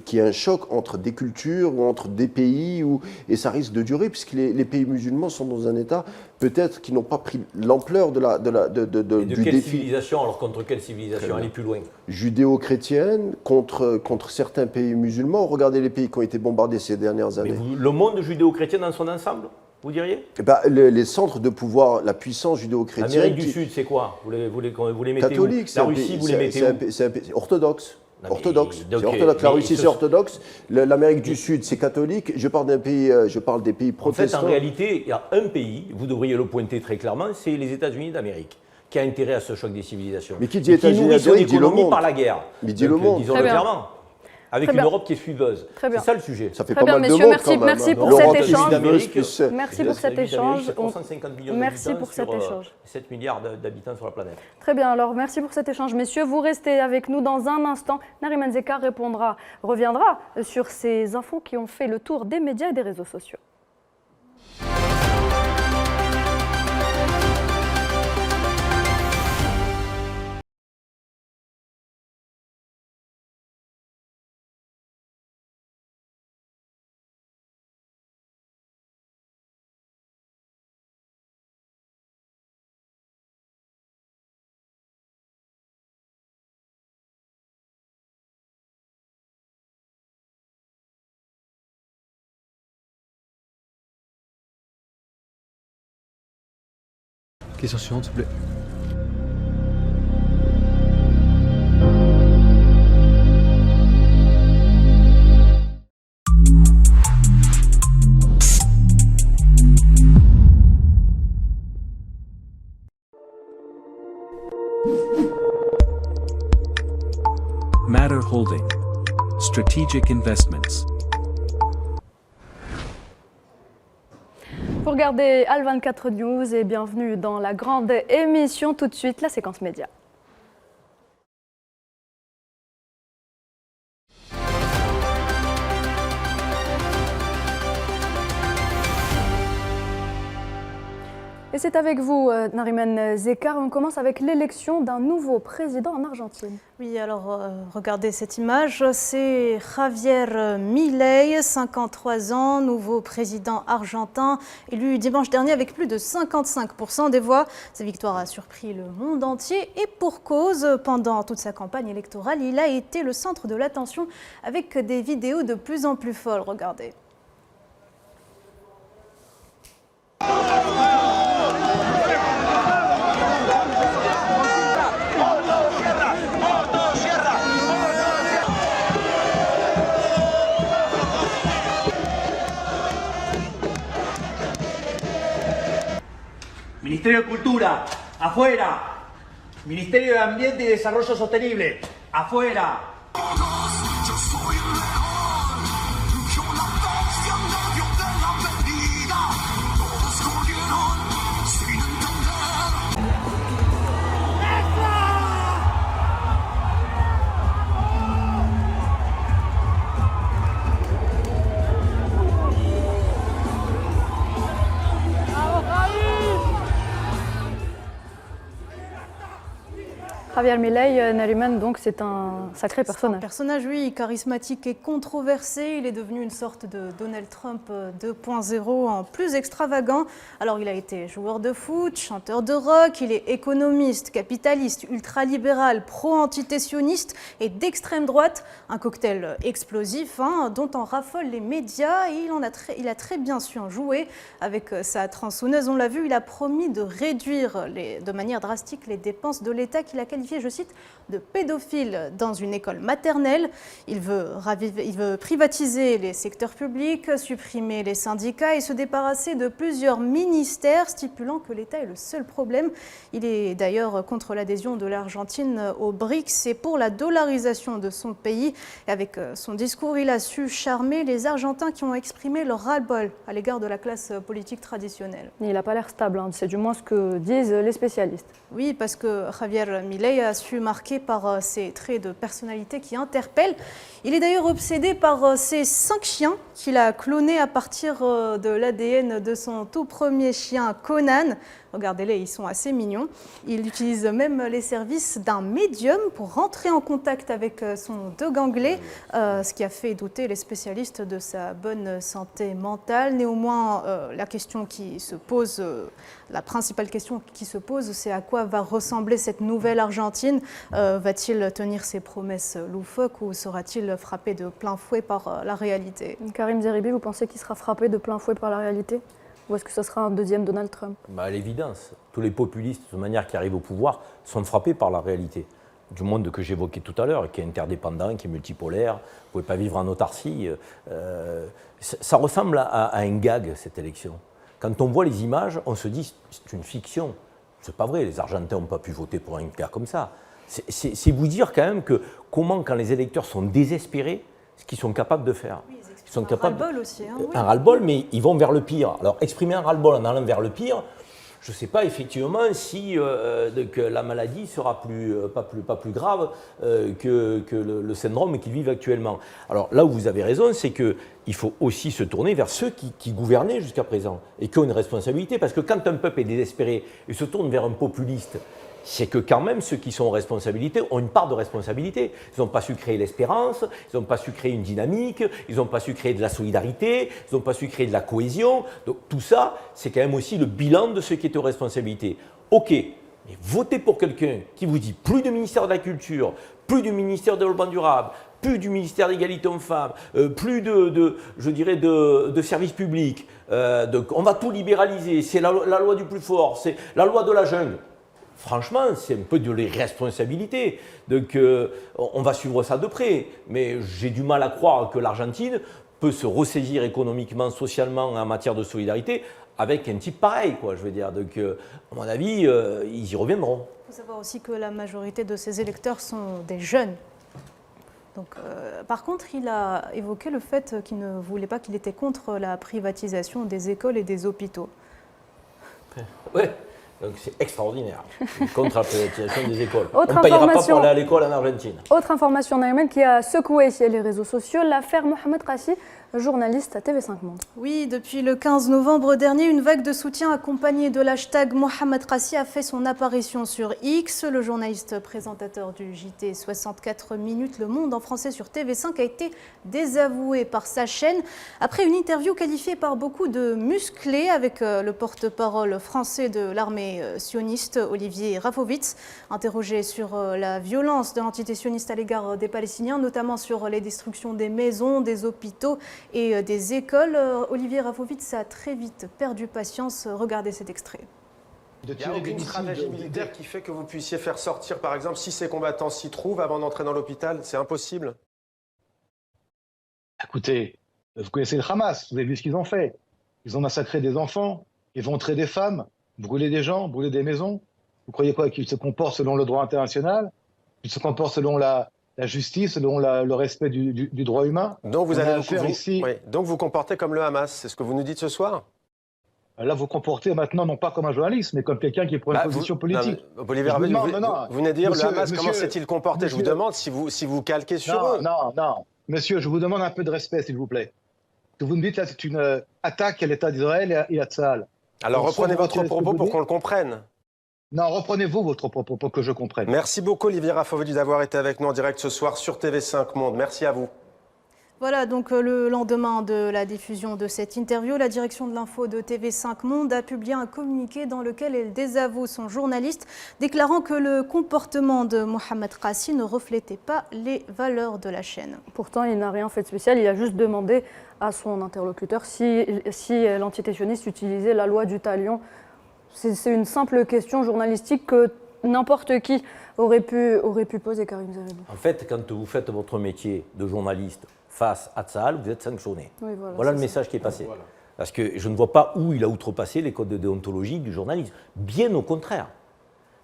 qu'il y ait un choc entre des cultures ou entre des pays, et ça risque de durer, puisque les pays musulmans sont dans un état peut-être qui n'ont pas pris l'ampleur du quelle défi. Civilisation, alors contre quelle civilisation aller plus loin? Judéo-chrétienne contre certains pays musulmans. Regardez les pays qui ont été bombardés ces dernières années. Mais le monde judéo-chrétien dans son ensemble? vous diriez? Les centres de pouvoir, la puissance judéo-chrétienne. L'Amérique du Sud, c'est quoi? Vous les mettez catholique, où? La Russie, vous les mettez où? C'est un pays orthodoxe. Orthodoxe. Donc, c'est orthodoxe. La Russie, c'est orthodoxe. L'Amérique du Sud, c'est catholique. Je parle des pays protestants. En fait, en réalité, il y a un pays, vous devriez le pointer très clairement, c'est les États-Unis d'Amérique, qui a intérêt à ce choc des civilisations. Mais qui dit États-Unis d'Amérique dit le monde par la guerre. Mais dit le monde. Disons-le clairement. Avec une Europe qui est suiveuse. C'est ça le sujet. Ça fait pas mal de monde quand même. Merci pour cet échange. Merci pour cet échange. 350 millions d'habitants sur 7 milliards d'habitants sur la planète. Très bien, alors merci pour cet échange. Messieurs, vous restez avec nous dans un instant. Nariman Zekar reviendra sur ces infos qui ont fait le tour des médias et des réseaux sociaux. Question suivante, s'il vous plaît. Matter Holding. Strategic Investments. Vous regardez Al24 News et bienvenue dans la grande émission. Tout de suite, la séquence média. Et c'est avec vous, Nariman Zekar. On commence avec l'élection d'un nouveau président en Argentine. Oui, alors regardez cette image. C'est Javier Milei, 53 ans, nouveau président argentin, élu dimanche dernier avec plus de 55% des voix. Sa victoire a surpris le monde entier et pour cause. Pendant toute sa campagne électorale, il a été le centre de l'attention avec des vidéos de plus en plus folles. Regardez. Ministerio de Cultura, afuera. Ministerio de Ambiente y Desarrollo Sostenible, afuera. Javier Milei, Nariman, donc c'est un sacré personnage. Un personnage, oui, charismatique et controversé. Il est devenu une sorte de Donald Trump 2.0 en plus extravagant. Alors il a été joueur de foot, chanteur de rock, il est économiste, capitaliste, ultralibéral, pro-antitétionniste et d'extrême droite. Un cocktail explosif dont en raffolent les médias et il a très bien su en jouer. Avec sa tronçonneuse, on l'a vu, il a promis de réduire de manière drastique les dépenses de l'État qu'il a qualifié, je cite, de pédophile dans une école maternelle. Il veut privatiser les secteurs publics, supprimer les syndicats et se débarrasser de plusieurs ministères, stipulant que l'État est le seul problème. Il est d'ailleurs contre l'adhésion de l'Argentine au BRICS et pour la dollarisation de son pays. Et avec son discours, il a su charmer les Argentins qui ont exprimé leur ras-le-bol à l'égard de la classe politique traditionnelle. Il n'a pas l'air stable, c'est du moins ce que disent les spécialistes. Oui, parce que Javier Milei a su marquer par ses traits de personnalité qui interpellent. Il est d'ailleurs obsédé par ses 5 chiens qu'il a clonés à partir de l'ADN de son tout premier chien Conan. Regardez-les, ils sont assez mignons. Il utilise même les services d'un médium pour rentrer en contact avec son doganglais, ce qui a fait douter les spécialistes de sa bonne santé mentale. Néanmoins, la principale question qui se pose, c'est à quoi va ressembler cette nouvelle Argentine. Va-t-il tenir ses promesses loufoques ou sera-t-il frappé de plein fouet par la réalité? Karim Zeribi, vous pensez qu'il sera frappé de plein fouet par la réalité? Ou est-ce que ce sera un deuxième Donald Trump? À l'évidence, tous les populistes, de toute manière, qui arrivent au pouvoir, sont frappés par la réalité du monde que j'évoquais tout à l'heure, qui est interdépendant, qui est multipolaire. Vous ne pouvez pas vivre en autarcie. Ça ressemble à un gag, cette élection. Quand on voit les images, on se dit c'est une fiction. C'est pas vrai, les Argentins n'ont pas pu voter pour un gars comme ça. C'est vous dire quand même que comment, quand les électeurs sont désespérés, ce qu'ils sont capables de faire. Oui, ils sont capables ras-le-bol aussi. Hein, oui. Un ras-le-bol, mais ils vont vers le pire. Alors, exprimer un ras-le-bol en allant vers le pire, je ne sais pas effectivement si que la maladie sera pas plus grave que le syndrome qu'ils vivent actuellement. Alors là où vous avez raison, c'est qu'il faut aussi se tourner vers ceux qui gouvernaient jusqu'à présent et qui ont une responsabilité. Parce que quand un peuple est désespéré et se tourne vers un populiste, c'est que quand même ceux qui sont en responsabilité ont une part de responsabilité. Ils n'ont pas su créer l'espérance, ils n'ont pas su créer une dynamique, ils n'ont pas su créer de la solidarité, ils n'ont pas su créer de la cohésion. Donc tout ça, c'est quand même aussi le bilan de ceux qui étaient aux responsabilités. Ok, mais votez pour quelqu'un qui vous dit plus de ministère de la Culture, plus du ministère du Développement durable, plus du ministère de l'égalité hommes-femmes, plus de services publics. Donc on va tout libéraliser, c'est la loi du plus fort, c'est la loi de la jungle. Franchement, c'est un peu de l'irresponsabilité. Donc, on va suivre ça de près. Mais j'ai du mal à croire que l'Argentine peut se ressaisir économiquement, socialement, en matière de solidarité avec un type pareil, quoi, je veux dire. Donc, à mon avis, ils y reviendront. Il faut savoir aussi que la majorité de ces électeurs sont des jeunes. Donc, par contre, il a évoqué le fait qu'il ne voulait pas, qu'il était contre la privatisation des écoles et des hôpitaux. Oui. Donc c'est extraordinaire, contre la privatisation des écoles. On ne payera pas pour aller à l'école en Argentine. Autre information, Naïmen, qui a secoué les réseaux sociaux, l'affaire Mohamed Qassi, journaliste à TV5 Monde. Oui, depuis le 15 novembre dernier, une vague de soutien accompagnée de l'hashtag Mohamed Qassi a fait son apparition sur X. Le journaliste présentateur du JT 64 minutes Le Monde en français sur TV5 a été désavoué par sa chaîne après une interview qualifiée par beaucoup de musclée avec le porte-parole français de l'armée sioniste, Olivier Rafovitz. Interrogé sur la violence de l'entité sioniste à l'égard des Palestiniens, notamment sur les destructions des maisons, des hôpitaux et des écoles, Olivier Rafovitz a très vite perdu patience. Regardez cet extrait. Il n'y a aucune stratégie militaire qui fait que vous puissiez faire sortir, par exemple, si ces combattants s'y trouvent avant d'entrer dans l'hôpital. C'est impossible. Écoutez, vous connaissez le Hamas, vous avez vu ce qu'ils ont fait. Ils ont massacré des enfants, éventré des femmes, brûlé des gens, brûlé des maisons. Vous croyez quoi? Qu'ils se comportent selon le droit international? Qu'ils se comportent selon la justice, selon le respect du droit humain? Donc donc vous comportez comme le Hamas, c'est ce que vous nous dites ce soir? Là, vous comportez maintenant non pas comme un journaliste, mais comme quelqu'un qui prend une position politique. Olivier Ravel, vous venez de dire le Hamas, comment s'est-il comporté? Je vous demande si vous calquez sur eux. Non. Monsieur, je vous demande un peu de respect, s'il vous plaît. Ce que vous me dites là, c'est une attaque à l'État d'Israël et à Tsahal. Alors reprenez votre propos pour qu'on le comprenne. Non, reprenez-vous votre propos pour que je comprenne. Merci beaucoup Olivier Rafovitz d'avoir été avec nous en direct ce soir sur TV5 Monde. Merci à vous. Voilà, donc le lendemain de la diffusion de cette interview, la direction de l'info de TV5 Monde a publié un communiqué dans lequel elle désavoue son journaliste, déclarant que le comportement de Mohamed Qassi ne reflétait pas les valeurs de la chaîne. Pourtant, il n'a rien fait de spécial, il a juste demandé à son interlocuteur si l'entité sioniste utilisait la loi du talion. C'est une simple question journalistique que n'importe qui aurait pu poser, Karim Zerebi. En fait, quand vous faites votre métier de journaliste face à Tsahal, vous êtes sanctionné. Oui, voilà le message qui est passé. Voilà. Parce que je ne vois pas où il a outrepassé les codes de déontologie du journalisme. Bien au contraire.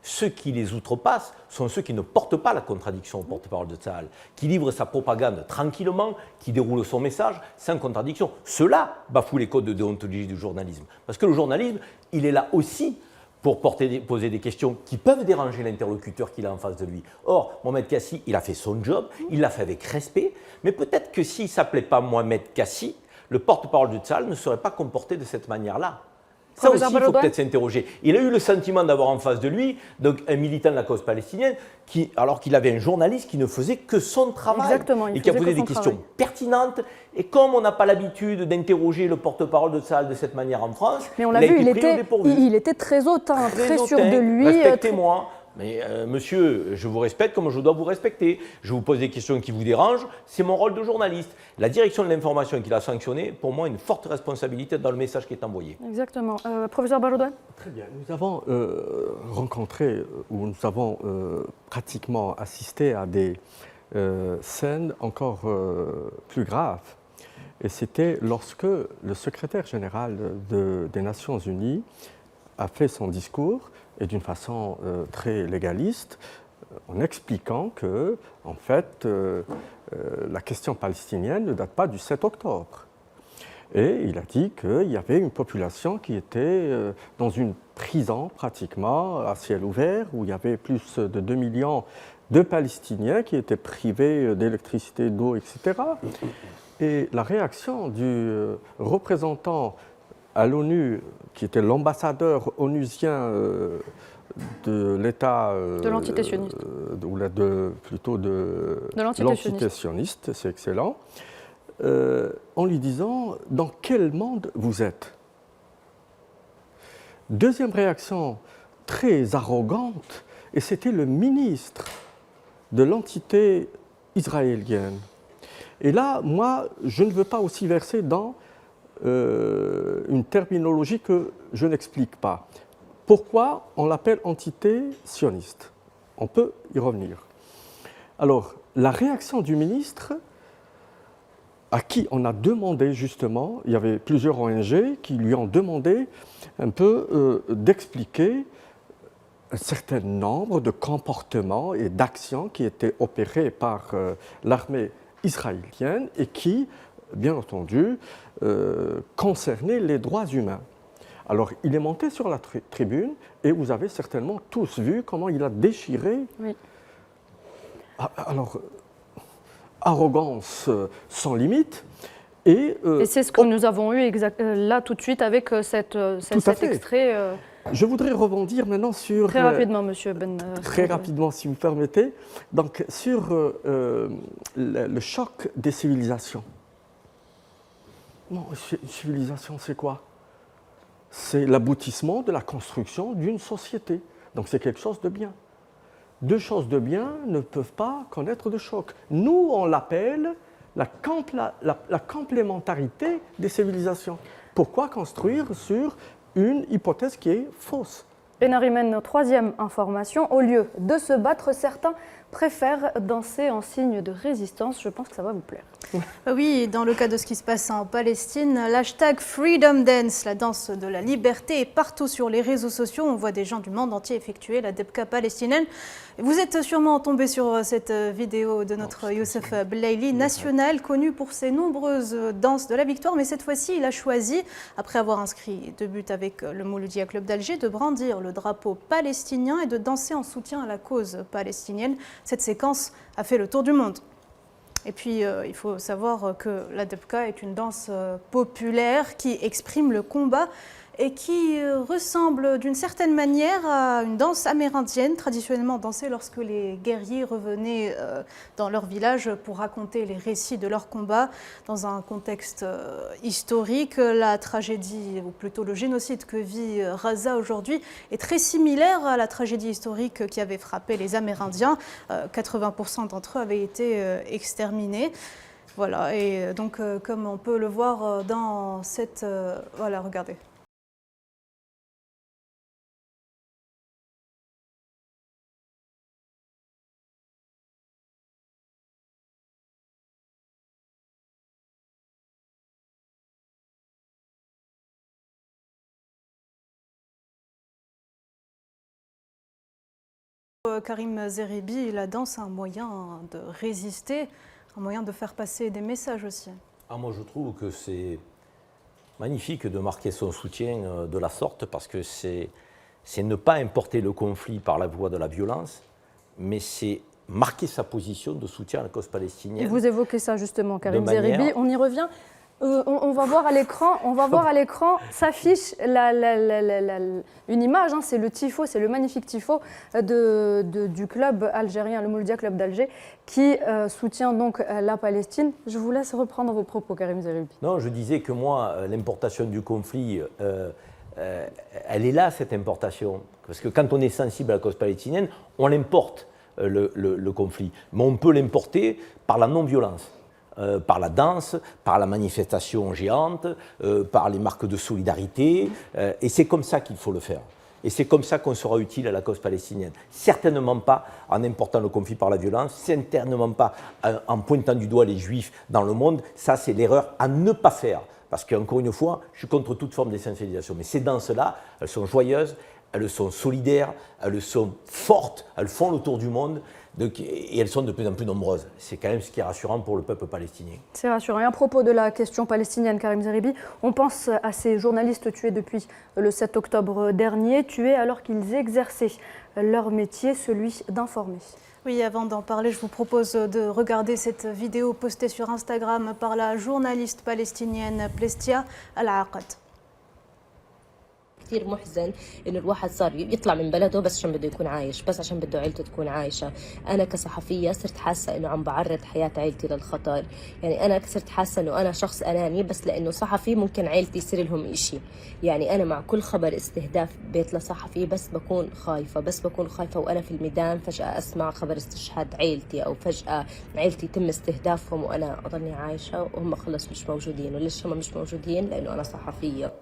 Ceux qui les outrepassent sont ceux qui ne portent pas la contradiction au porte-parole de Tsahal, qui livrent sa propagande tranquillement, qui déroulent son message sans contradiction. Ceux-là bafouent les codes de déontologie du journalisme. Parce que le journalisme, il est là aussi pour poser des questions qui peuvent déranger l'interlocuteur qu'il a en face de lui. Or, Mohamed Qassi, il a fait son job, il l'a fait avec respect, mais peut-être que s'il ne s'appelait pas Mohamed Qassi, le porte-parole de Tsahal ne serait pas comporté de cette manière-là. Ça aussi, il faut peut-être s'interroger. Il a eu le sentiment d'avoir en face de lui donc, un militant de la cause palestinienne, alors qu'il avait un journaliste qui ne faisait que son travail. Exactement, et qui a posé des questions pertinentes. Et comme on n'a pas l'habitude d'interroger le porte-parole de Tsahal de cette manière en France, mais on l'a vu, il était très hautain, très sûr de lui. Respectez-moi. Mais monsieur, je vous respecte comme je dois vous respecter. Je vous pose des questions qui vous dérangent, c'est mon rôle de journaliste. La direction de l'information qui l'a sanctionné, pour moi, une forte responsabilité dans le message qui est envoyé. Exactement. Professeur Bajodoine? Très bien. Nous avons rencontré, ou nous avons pratiquement assisté à des scènes encore plus graves. Et c'était lorsque le secrétaire général des Nations Unies a fait son discours, et d'une façon très légaliste, en expliquant que, en fait, la question palestinienne ne date pas du 7 octobre. Et il a dit qu'il y avait une population qui était dans une prison pratiquement à ciel ouvert, où il y avait plus de 2 millions de Palestiniens qui étaient privés d'électricité, d'eau, etc. Et la réaction du représentant à l'ONU, qui était l'ambassadeur onusien de l'État... de l'entité sioniste. Plutôt de l'entité sioniste, c'est excellent, en lui disant « Dans quel monde vous êtes ?» Deuxième réaction très arrogante, et c'était le ministre de l'entité israélienne. Et là, moi, je ne veux pas aussi verser dans une terminologie que je n'explique pas. Pourquoi on l'appelle entité sioniste? On peut y revenir. Alors, la réaction du ministre, à qui on a demandé justement, il y avait plusieurs ONG qui lui ont demandé un peu d'expliquer un certain nombre de comportements et d'actions qui étaient opérés par l'armée israélienne et qui, bien entendu, concernaient les droits humains. Alors, il est monté sur la tribune et vous avez certainement tous vu comment il a déchiré. Oui. Alors, arrogance sans limite. Et c'est ce que nous avons eu là tout de suite avec cet extrait. Je voudrais rebondir maintenant sur... Très rapidement, monsieur Ben. Très rapidement, si vous permettez. Donc, sur le choc des civilisations. Non, une civilisation, c'est quoi? C'est l'aboutissement de la construction d'une société. Donc, c'est quelque chose de bien. Deux choses de bien ne peuvent pas connaître de choc. Nous, on l'appelle la complémentarité des civilisations. Pourquoi construire sur une hypothèse qui est fausse? Et Nariman, troisième information, au lieu de se battre, certains préfèrent danser en signe de résistance. Je pense que ça va vous plaire. Oui, dans le cas de ce qui se passe en Palestine, l'hashtag Freedom Dance, la danse de la liberté, est partout sur les réseaux sociaux. On voit des gens du monde entier effectuer la debka palestinienne. Vous êtes sûrement tombé sur cette vidéo de notre Youssef Belaili, national, connu pour ses nombreuses danses de la victoire. Mais cette fois-ci, il a choisi, après avoir inscrit 2 buts avec le Mouloudia Club d'Alger, de brandir le drapeau palestinien et de danser en soutien à la cause palestinienne. Cette séquence a fait le tour du monde. Et puis, il faut savoir que la debka est une danse populaire qui exprime le combat et qui ressemble d'une certaine manière à une danse amérindienne, traditionnellement dansée lorsque les guerriers revenaient dans leur village pour raconter les récits de leur combat. Dans un contexte historique, la tragédie, ou plutôt le génocide que vit Gaza aujourd'hui, est très similaire à la tragédie historique qui avait frappé les Amérindiens. 80% d'entre eux avaient été exterminés. Voilà, et donc comme on peut le voir dans cette... voilà, regardez. Karim Zeribi, la danse, un moyen de résister, un moyen de faire passer des messages aussi. Ah, moi, je trouve que c'est magnifique de marquer son soutien de la sorte, parce que c'est ne pas importer le conflit par la voie de la violence, mais c'est marquer sa position de soutien à la cause palestinienne. Et vous évoquez ça justement, Karim Zeribi, on y revient. On va voir à l'écran, s'affiche une image, hein, c'est le tifo, c'est le magnifique tifo du club algérien, le Mouloudia Club d'Alger, qui soutient donc la Palestine. Je vous laisse reprendre vos propos, Karim Zeribi. Non, je disais que moi, l'importation du conflit elle est là, cette importation. Parce que quand on est sensible à la cause palestinienne, on l'importe, le conflit. Mais on peut l'importer par la non-violence. Par la danse, par la manifestation géante, par les marques de solidarité. Et c'est comme ça qu'il faut le faire. Et c'est comme ça qu'on sera utile à la cause palestinienne. Certainement pas en important le conflit par la violence, certainement pas en pointant du doigt les juifs dans le monde. Ça, c'est l'erreur à ne pas faire. Parce qu'encore une fois, je suis contre toute forme d'essentialisation. Mais ces danses-là, elles sont joyeuses, elles sont solidaires, elles sont fortes, elles font le tour du monde. Et elles sont de plus en plus nombreuses. C'est quand même ce qui est rassurant pour le peuple palestinien. C'est rassurant. Et à propos de la question palestinienne, Karim Zeribi, on pense à ces journalistes tués depuis le 7 octobre dernier, tués alors qu'ils exerçaient leur métier, celui d'informer. Oui, avant d'en parler, je vous propose de regarder cette vidéo postée sur Instagram par la journaliste palestinienne Plestia Al-Aqad. كثير محزن انه الواحد صار يطلع من بلده بس عشان بده يكون عايش، بس عشان بده عيلته تكون عايشه. انا كصحفيه صرت حاسه انه عم بعرض حياه عيلتي للخطر، يعني انا صرت حاسه انه انا شخص اناني بس لانه صحفي ممكن عيلتي يصير لهم إشي. يعني انا مع كل خبر استهداف بيت لصحفي بس بكون خايفه وانا في الميدان فجاه اسمع خبر استشهاد عيلتي او فجاه عيلتي يتم استهدافهم وانا اضلني عايشه وهم خلص مش موجودين. وليش هم مش موجودين؟ لانه انا صحفيه.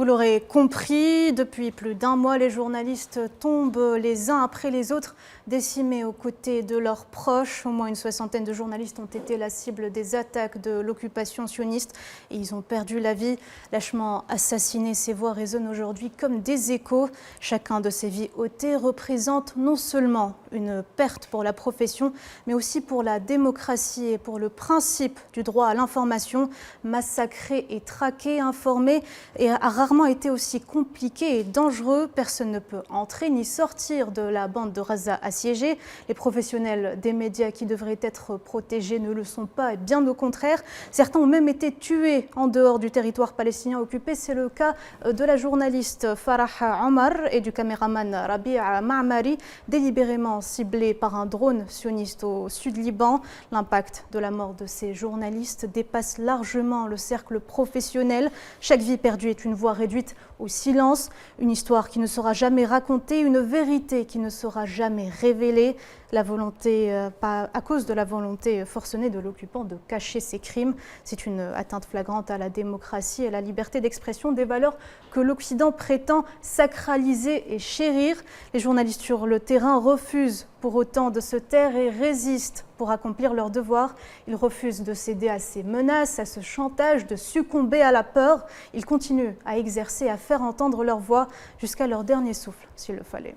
Vous l'aurez compris, depuis plus d'un mois, les journalistes tombent les uns après les autres, décimés aux côtés de leurs proches. Au moins une soixantaine de journalistes ont été la cible des attaques de l'occupation sioniste et ils ont perdu la vie. Lâchement assassinés, ces voix résonnent aujourd'hui comme des échos. Chacun de ces vies ôtées représente non seulement une perte pour la profession, mais aussi pour la démocratie et pour le principe du droit à l'information. Massacrer et traquer, informer et a rarement été aussi compliqué et dangereux. Personne ne peut entrer ni sortir de la bande de Gaza assiégée. Les professionnels des médias qui devraient être protégés ne le sont pas, et bien au contraire. Certains ont même été tués en dehors du territoire palestinien occupé. C'est le cas de la journaliste Farah Omar et du caméraman Rabia Ma'mari, délibérément ciblés par un drone sioniste au sud Liban. L'impact de la mort de ces journalistes dépasse largement le cercle professionnel. Chaque vie perdue est une voix réduite au silence, une histoire qui ne sera jamais racontée, une vérité qui ne sera jamais révélée. La volonté, à cause de la volonté forcenée de l'occupant de cacher ses crimes. C'est une atteinte flagrante à la démocratie et à la liberté d'expression, des valeurs que l'Occident prétend sacraliser et chérir. Les journalistes sur le terrain refusent pour autant de se taire et résistent pour accomplir leur devoir. Ils refusent de céder à ces menaces, à ce chantage, de succomber à la peur. Ils continuent à exercer, à faire entendre leur voix jusqu'à leur dernier souffle, s'il le fallait.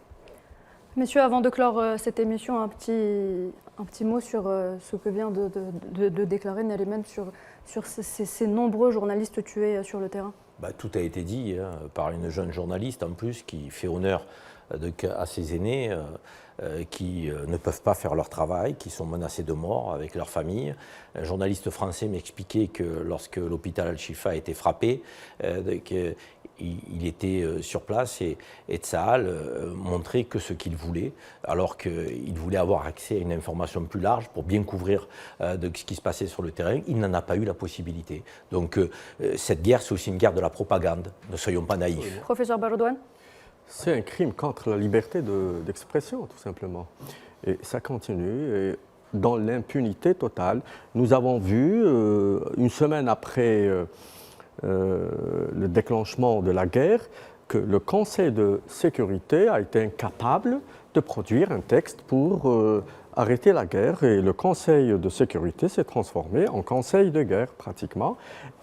Messieurs, avant de clore cette émission, un petit mot sur ce que vient de déclarer Nariman sur ces nombreux journalistes tués sur le terrain. Tout a été dit par une jeune journaliste en plus qui fait honneur à ses aînés qui ne peuvent pas faire leur travail, qui sont menacés de mort avec leur famille. Un journaliste français m'expliquait que lorsque l'hôpital Al-Shifa a été frappé, il était sur place et Tsahal montrait que ce qu'il voulait, alors qu'il voulait avoir accès à une information plus large pour bien couvrir de ce qui se passait sur le terrain. Il n'en a pas eu la possibilité. Donc cette guerre, c'est aussi une guerre de la propagande. Ne soyons pas naïfs. Professeur Barodouane ? C'est un crime contre la liberté d'expression, tout simplement. Et ça continue. Et dans l'impunité totale, nous avons vu, une semaine après le déclenchement de la guerre, que le Conseil de sécurité a été incapable de produire un texte pour arrêter la guerre. Et le Conseil de sécurité s'est transformé en Conseil de guerre, pratiquement.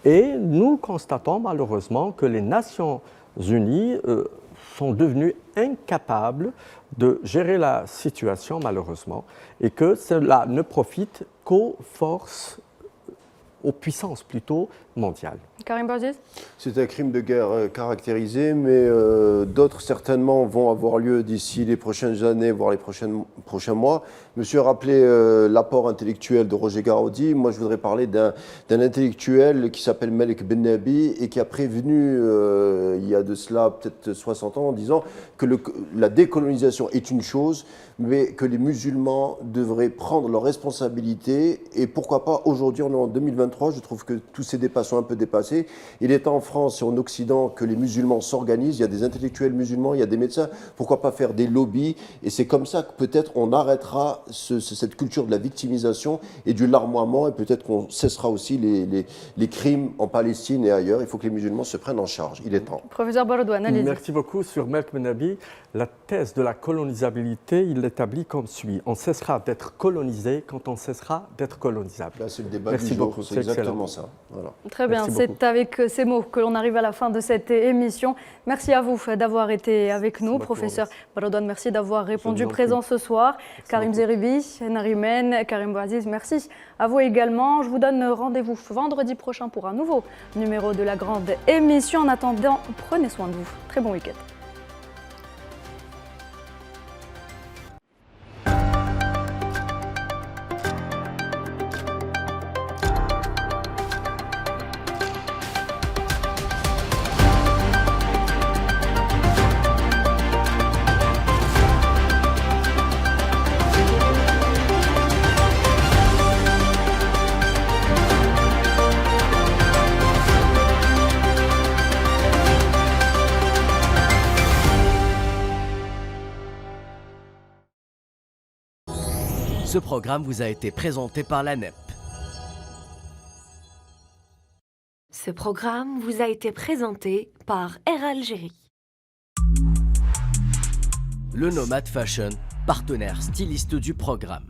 Et nous constatons malheureusement que les Nations Unies sont devenus incapables de gérer la situation, malheureusement, et que cela ne profite qu'aux forces, aux puissances plutôt mondiales. Karim Bouaziz ? C'est un crime de guerre caractérisé, mais d'autres certainement vont avoir lieu d'ici les prochaines années, voire les prochains mois. Monsieur a rappelé l'apport intellectuel de Roger Garaudi. Moi, je voudrais parler d'un intellectuel qui s'appelle Malek Ben Nabi et qui a prévenu, il y a de cela peut-être 60 ans, en disant que la décolonisation est une chose, mais que les musulmans devraient prendre leurs responsabilités. Et pourquoi pas, aujourd'hui, on est en 2023, je trouve que tous ces débats sont un peu dépassées. Il est temps en France et en Occident que les musulmans s'organisent. Il y a des intellectuels musulmans, il y a des médecins. Pourquoi pas faire des lobbies? Et c'est comme ça que peut-être on arrêtera cette culture de la victimisation et du larmoiement, et peut-être qu'on cessera aussi les crimes en Palestine et ailleurs. Il faut que les musulmans se prennent en charge. Il est temps. Professeur Barodouane, allez-y. Merci beaucoup. Sur Melk Menabi, la thèse de la colonisabilité, il l'établit comme suit. On cessera d'être colonisé quand on cessera d'être colonisable. Là, c'est le débat Merci du jour. beaucoup. C'est exactement ça. Voilà. Très bien, Merci c'est beaucoup. avec ces mots que l'on arrive à la fin de cette émission. Merci à vous d'avoir été avec nous, professeur Barodouane. Merci d'avoir répondu présent ce soir. Karim Zeribi, Narimen, Karim Bouaziz, merci à vous également. Je vous donne rendez-vous vendredi prochain pour un nouveau numéro de la grande émission. En attendant, prenez soin de vous. Très bon week-end. Ce programme vous a été présenté par l'ANEP. Ce programme vous a été présenté par Air Algérie. Le Nomad Fashion, partenaire styliste du programme.